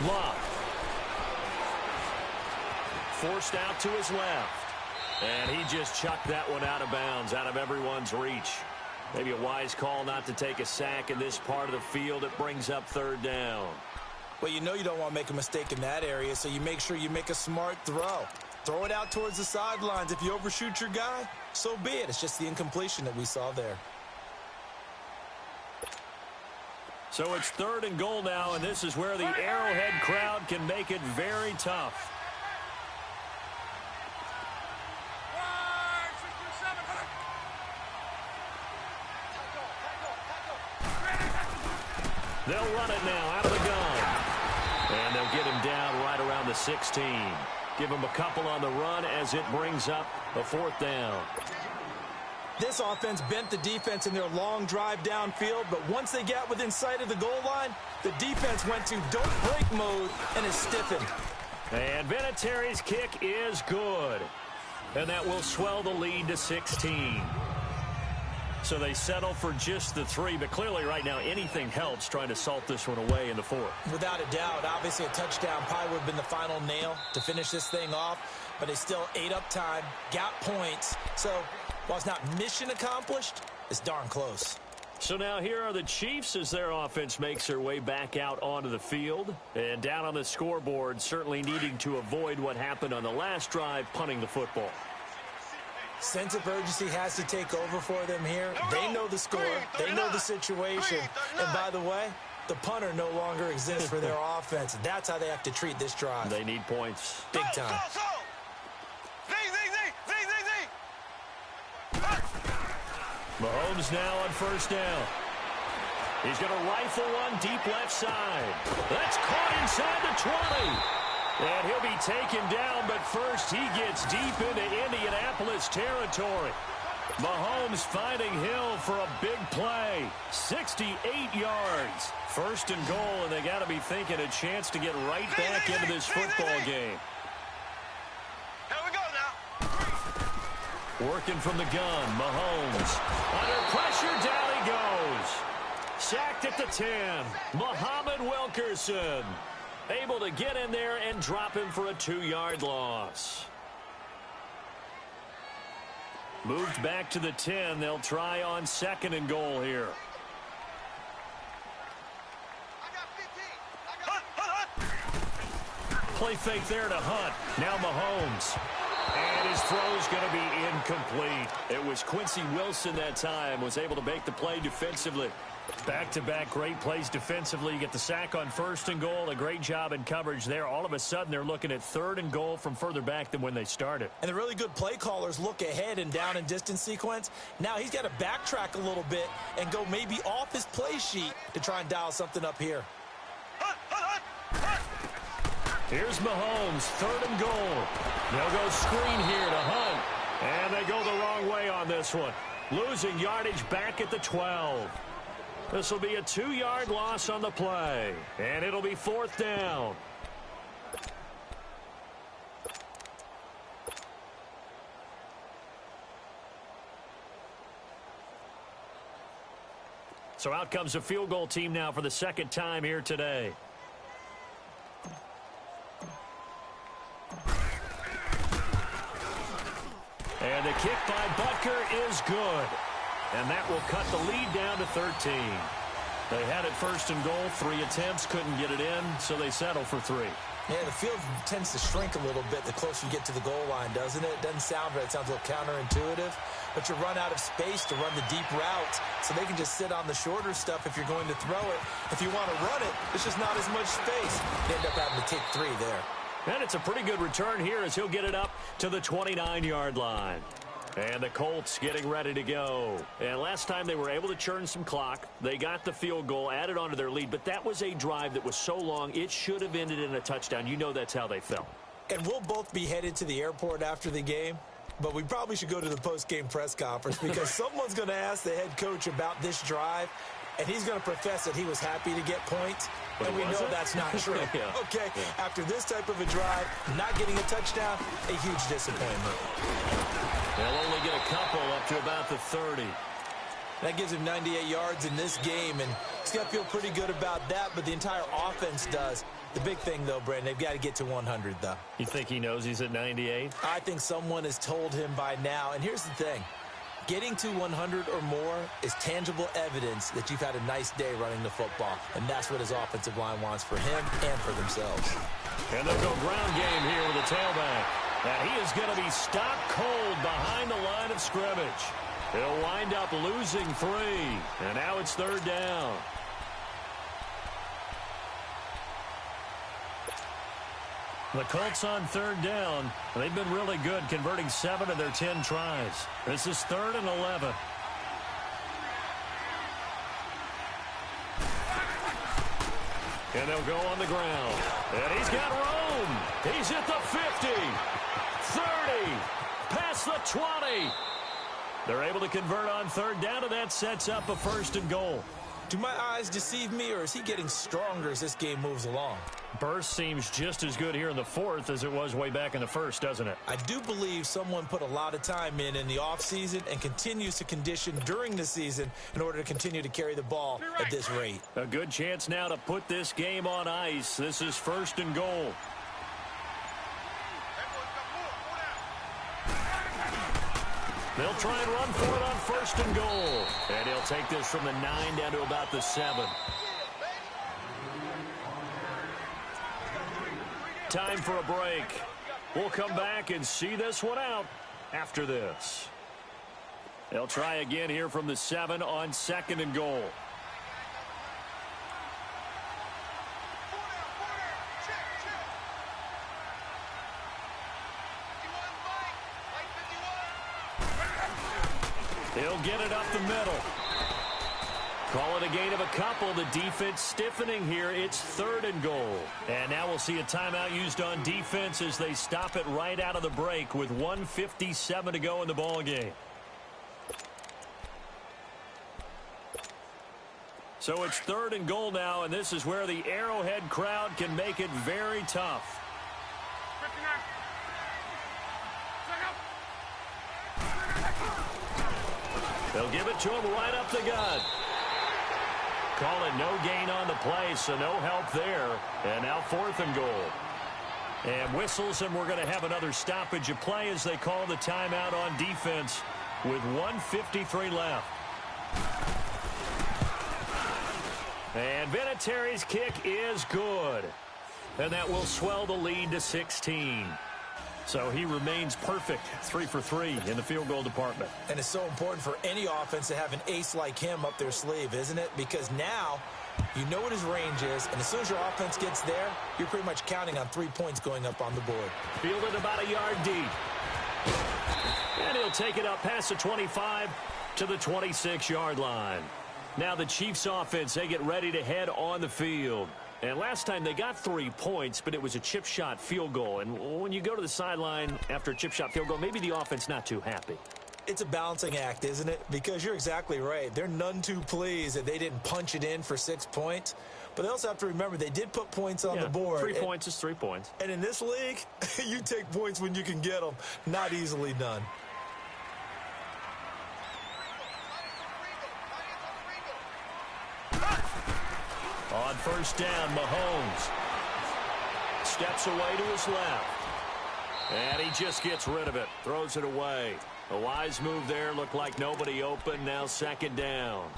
Love. Forced out to his left. And he just chucked that one out of bounds, out of everyone's reach. Maybe a wise call not to take a sack in this part of the field. It brings up third down. Well, you know you don't want to make a mistake in that area, so you make sure you make a smart throw. Throw it out towards the sidelines. If you overshoot your guy, so be it. It's just the incompletion that we saw there. So it's third and goal now, and this is where the Arrowhead crowd can make it very tough. They'll run it now out of the gun. And they'll get him down right around the 16. Give him a couple on the run as it brings up a fourth down. This offense bent the defense in their long drive downfield, but once they got within sight of the goal line, the defense went to don't break mode and is stiffened. And Vinatieri's kick is good. And that will swell the lead to 16. So they settle for just the 3, but clearly right now anything helps trying to salt this one away in the 4th. Without a doubt, obviously a touchdown probably would have been the final nail to finish this thing off, but they still ate up time, got points. So while it's not mission accomplished, it's darn close. So now here are the Chiefs as their offense makes their way back out onto the field. And down on the scoreboard, certainly needing to avoid what happened on the last drive, punting the football. Sense of urgency has to take over for them here. They know the score. They know the situation. And by the way, the punter no longer exists for their offense. That's how they have to treat this drive. They need points. Big time. Mahomes now on first down. He's going to rifle one deep left side. That's caught inside the 20. And he'll be taken down, but first he gets deep into Indianapolis territory. Mahomes finding Hill for a big play. 68 yards. First and goal, and they got to be thinking a chance to get right back into this football game. Here we go now. Working from the gun, Mahomes. Under pressure, down he goes. Sacked at the 10. Muhammad Wilkerson. Able to get in there and drop him for a 2-yard loss. Moved back to the 10. They'll try on second and goal here. Play fake there to Hunt. Now Mahomes. And his throw's going to be incomplete. It was Quincy Wilson that time. Was able to make the play defensively. Back-to-back great plays defensively. You get the sack on 1st and goal. A great job in coverage there. All of a sudden, they're looking at 3rd and goal from further back than when they started. And the really good play callers look ahead and down and distance sequence. Now he's got to backtrack a little bit and go maybe off his play sheet to try and dial something up here. Here's Mahomes, 3rd and goal. They'll go screen here to Hunt. And they go the wrong way on this one. Losing yardage back at the 12. This will be a 2-yard loss on the play. And it'll be 4th down. So out comes a field goal team now for the 2nd time here today. And the kick by Butker is good. And that will cut the lead down to 13. They had it 1st and goal, 3 attempts, couldn't get it in, so they settle for 3. Yeah, the field tends to shrink a little bit the closer you get to the goal line, doesn't it? It doesn't sound right. It sounds a little counterintuitive. But you run out of space to run the deep routes, so they can just sit on the shorter stuff if you're going to throw it. If you want to run it, there's just not as much space. They end up having to take 3 there. And it's a pretty good return here as he'll get it up to the 29-yard line. And the Colts getting ready to go. And last time they were able to churn some clock. They got the field goal, added on to their lead. But that was a drive that was so long, it should have ended in a touchdown. You know that's how they felt. And we'll both be headed to the airport after the game. But we probably should go to the post-game press conference because someone's going to ask the head coach about this drive. And he's going to profess that he was happy to get points. And we know that's not true. Yeah. Okay, after this type of a drive, not getting a touchdown, a huge disappointment. They'll only get a couple up to about the 30. That gives him 98 yards in this game, and he's got to feel pretty good about that, but the entire offense does. The big thing, though, Brandon, they've got to get to 100, though. You think he knows he's at 98? I think someone has told him by now, and here's the thing. Getting to 100 or more is tangible evidence that you've had a nice day running the football, and that's what his offensive line wants for him and for themselves. And they'll go ground game here with the tailback. And he is going to be stopped cold behind the line of scrimmage. He'll wind up losing 3, and now it's 3rd down. The Colts on 3rd down. They've been really good, converting 7 of their 10 tries. This is 3rd and 11. And they'll go on the ground. And he's got room. He's at the 50, 30, past the 20. They're able to convert on 3rd down, and that sets up a 1st and goal. Do my eyes deceive me, or is he getting stronger as this game moves along? Burst seems just as good here in the 4th as it was way back in the 1st, doesn't it? I do believe someone put a lot of time in the offseason and continues to condition during the season in order to continue to carry the ball at this rate. A good chance now to put this game on ice. This is 1st and goal. They'll try and run for it on 1st and goal. And he'll take this from the 9 down to about the 7. Time for a break. We'll come back and see this one out after this. They'll try again here from the 7 on 2nd and goal. He'll get it up the middle. Call it a gain of a couple. The defense stiffening here. It's 3rd and goal. And now we'll see a timeout used on defense as they stop it right out of the break with 1:57 to go in the ball game. So it's 3rd and goal now, and this is where the Arrowhead crowd can make it very tough. They'll give it to him right up the gut. Call it no gain on the play, so no help there. And now 4th and goal. And whistles, and we're going to have another stoppage of play as they call the timeout on defense with 1:53 left. And Vinatieri's kick is good. And that will swell the lead to 16. So he remains perfect, 3 for 3 in the field goal department. And it's so important for any offense to have an ace like him up their sleeve, isn't it? Because now you know what his range is, and as soon as your offense gets there, you're pretty much counting on 3 points going up on the board. Fielded about a yard deep. And he'll take it up past the 25 to the 26-yard line. Now the Chiefs offense, they get ready to head on the field. And last time they got 3 points, but it was a chip shot field goal. And when you go to the sideline after a chip shot field goal, maybe the offense not too happy. It's a balancing act, isn't it? Because you're exactly right. They're none too pleased that they didn't punch it in for 6 points. But they also have to remember they did put points on the board. 3 points is 3 points. And in this league, you take points when you can get them. Not easily done. On first down, Mahomes steps away to his left. And he just gets rid of it, throws it away. A wise move there, looked like nobody open, now second down.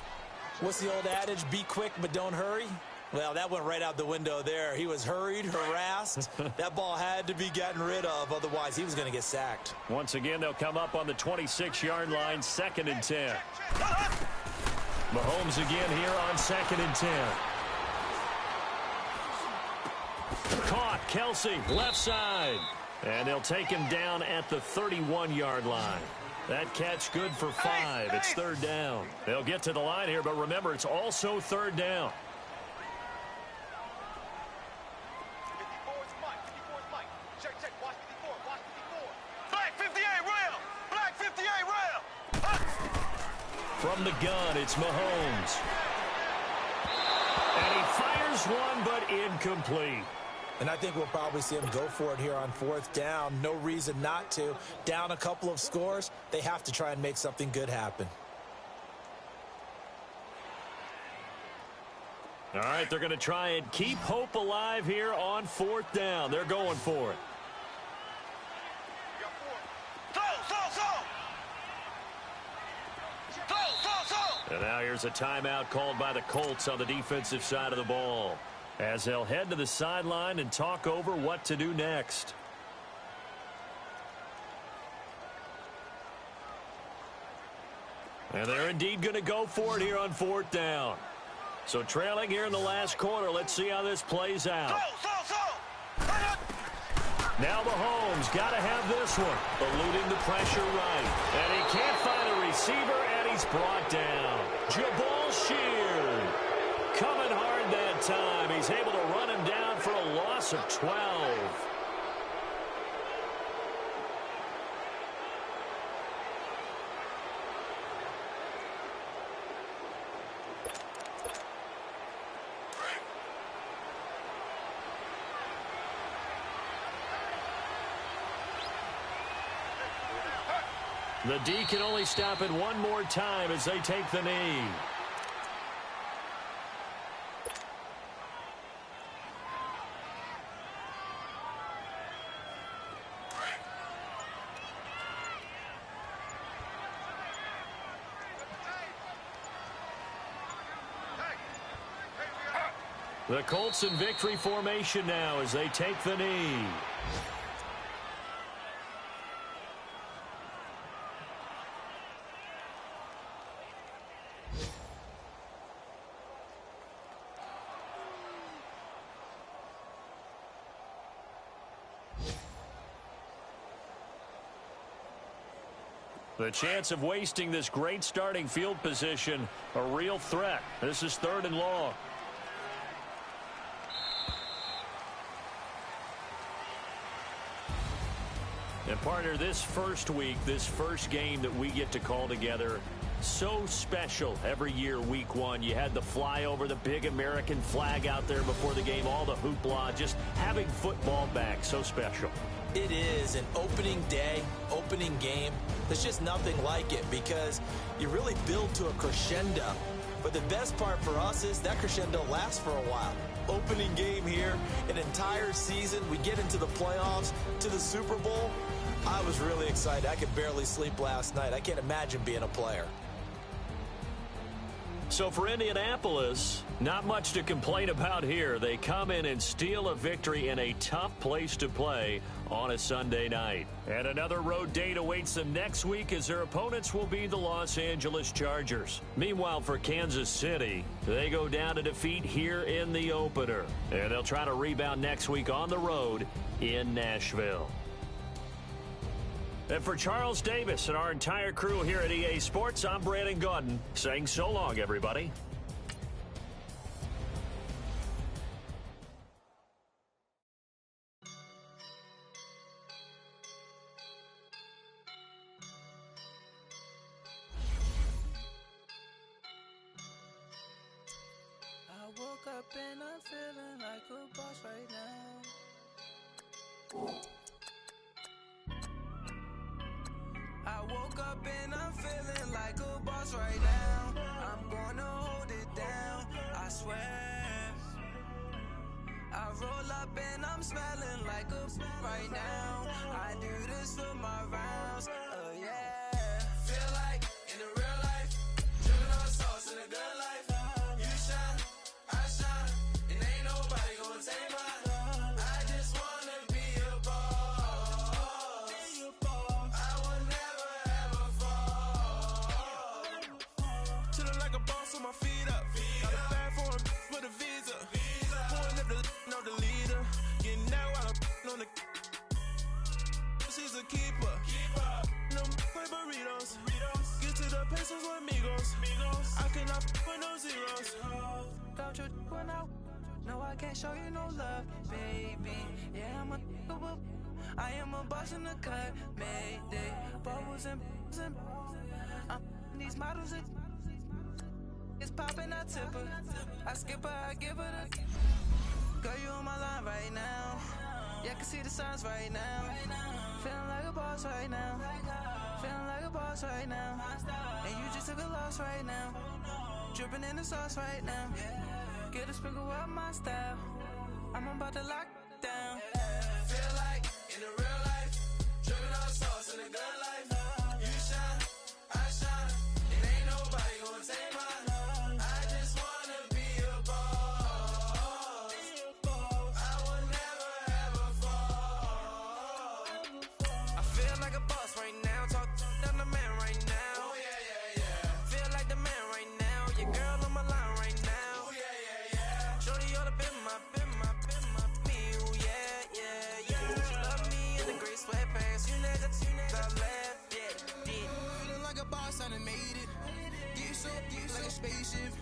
What's the old adage, be quick but don't hurry? Well, that went right out the window there. He was hurried, harassed. That ball had to be gotten rid of, otherwise he was going to get sacked. Once again, they'll come up on the 26-yard line, 2nd and 10. Mahomes again here on 2nd and 10. Caught, Kelsey, left side. And they'll take him down at the 31-yard line. That catch good for 5. It's 3rd down. They'll get to the line here, but remember, it's also 3rd down. 54's Mike. 54's Mike. Check, check. Watch 54. Watch 54. Black 58 rail. Black 58 rail. From the gun, it's Mahomes. And he fires one, but incomplete. And I think we'll probably see him go for it here on 4th down. No reason not to. Down a couple of scores, they have to try and make something good happen. All right, they're going to try and keep hope alive here on 4th down. They're going for it. And now here's a timeout called by the Colts on the defensive side of the ball, as they'll head to the sideline and talk over what to do next. And they're indeed going to go for it here on 4th down. So trailing here in the last quarter, let's see how this plays out. Now Mahomes got to have this one, eluding the pressure right. And he can't find a receiver, and he's brought down. Jabal Sheard coming hard that time. He's able to run him down for a loss of 12. The D can only stop it one more time as they take the knee. The Colts in victory formation now as they take the knee. The chance of wasting this great starting field position, a real threat. This is 3rd and long. And partner, this first week, this first game that we get to call together, so special every year, week 1. You had the flyover, the big American flag out there before the game, all the hoopla, just having football back, so special. It is an opening day, opening game. There's just nothing like it because you really build to a crescendo. But the best part for us is that crescendo lasts for a while. Opening game here, an entire season. We get into the playoffs, to the Super Bowl. I was really excited. I could barely sleep last night. I can't imagine being a player. So for Indianapolis, not much to complain about here. They come in and steal a victory in a tough place to play on a Sunday night. And another road date awaits them next week as their opponents will be the Los Angeles Chargers. Meanwhile, for Kansas City, they go down to defeat here in the opener. And they'll try to rebound next week on the road in Nashville. And for Charles Davis and our entire crew here at EA Sports, I'm Brandon Gaudin saying so long, everybody. I woke up and I'm feeling like a boss right now. I woke up and I'm feeling like a boss right now. I'm gonna hold it down, I swear. I roll up and I'm smelling like a right now. I do this for my rounds, yeah. Feel like in the real life, dripping on sauce in the good life. You shine, I shine, and ain't nobody gonna take mine. I just wanna be a boss. I will never ever fall. Chillin' like a boss with my feet up. Got a bag for him with a visa. Pulling up the know the leader. Getting that while I'm on the. She's a keeper. No play burritos. Get to the pesos with amigos. I cannot put no zeros. Don't you run out? No, I can't show you no love, baby. Yeah, I am a boss in the cut, Mayday. Bubbles and these models it's popping, I tip her. I skip her, I give her the. Girl, you on my line right now. Yeah, I can see the signs right now. Feeling like a boss right now. Feeling like a boss right now. And you just took a loss right now. Dripping in the sauce right now. Get a sprinkle up my style. I'm about to lock down. Feel like in the real life, dripping on sauce in the good life. You shine, I shine, and ain't nobody gonna take mine. I just wanna be a boss. I will never ever fall. I feel like a boss right now. Talk to the man right now. Oh yeah. Feel like the man right now. Your girl on my line right now. Oh yeah. Shorty ought to be my me. Oh yeah. She love me in the gray sweatpants. You never left, yeah. Feeling like a boss, I done made it. Get so like a spaceship.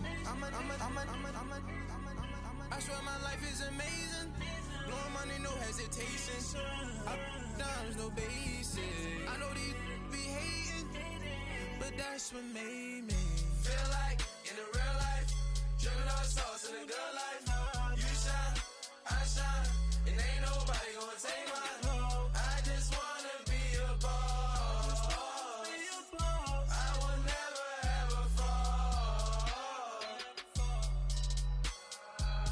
I swear my life is amazing. Blowing money, no hesitation. Dimes, no basic. I know these be hating, but that's what made me feel like in the real life, dripping on sauce in the good life. You shine, I shine, and ain't nobody gonna take mine. I just wanna be a boss. I will never ever fall.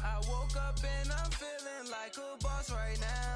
I woke up and I'm feeling like a boss right now.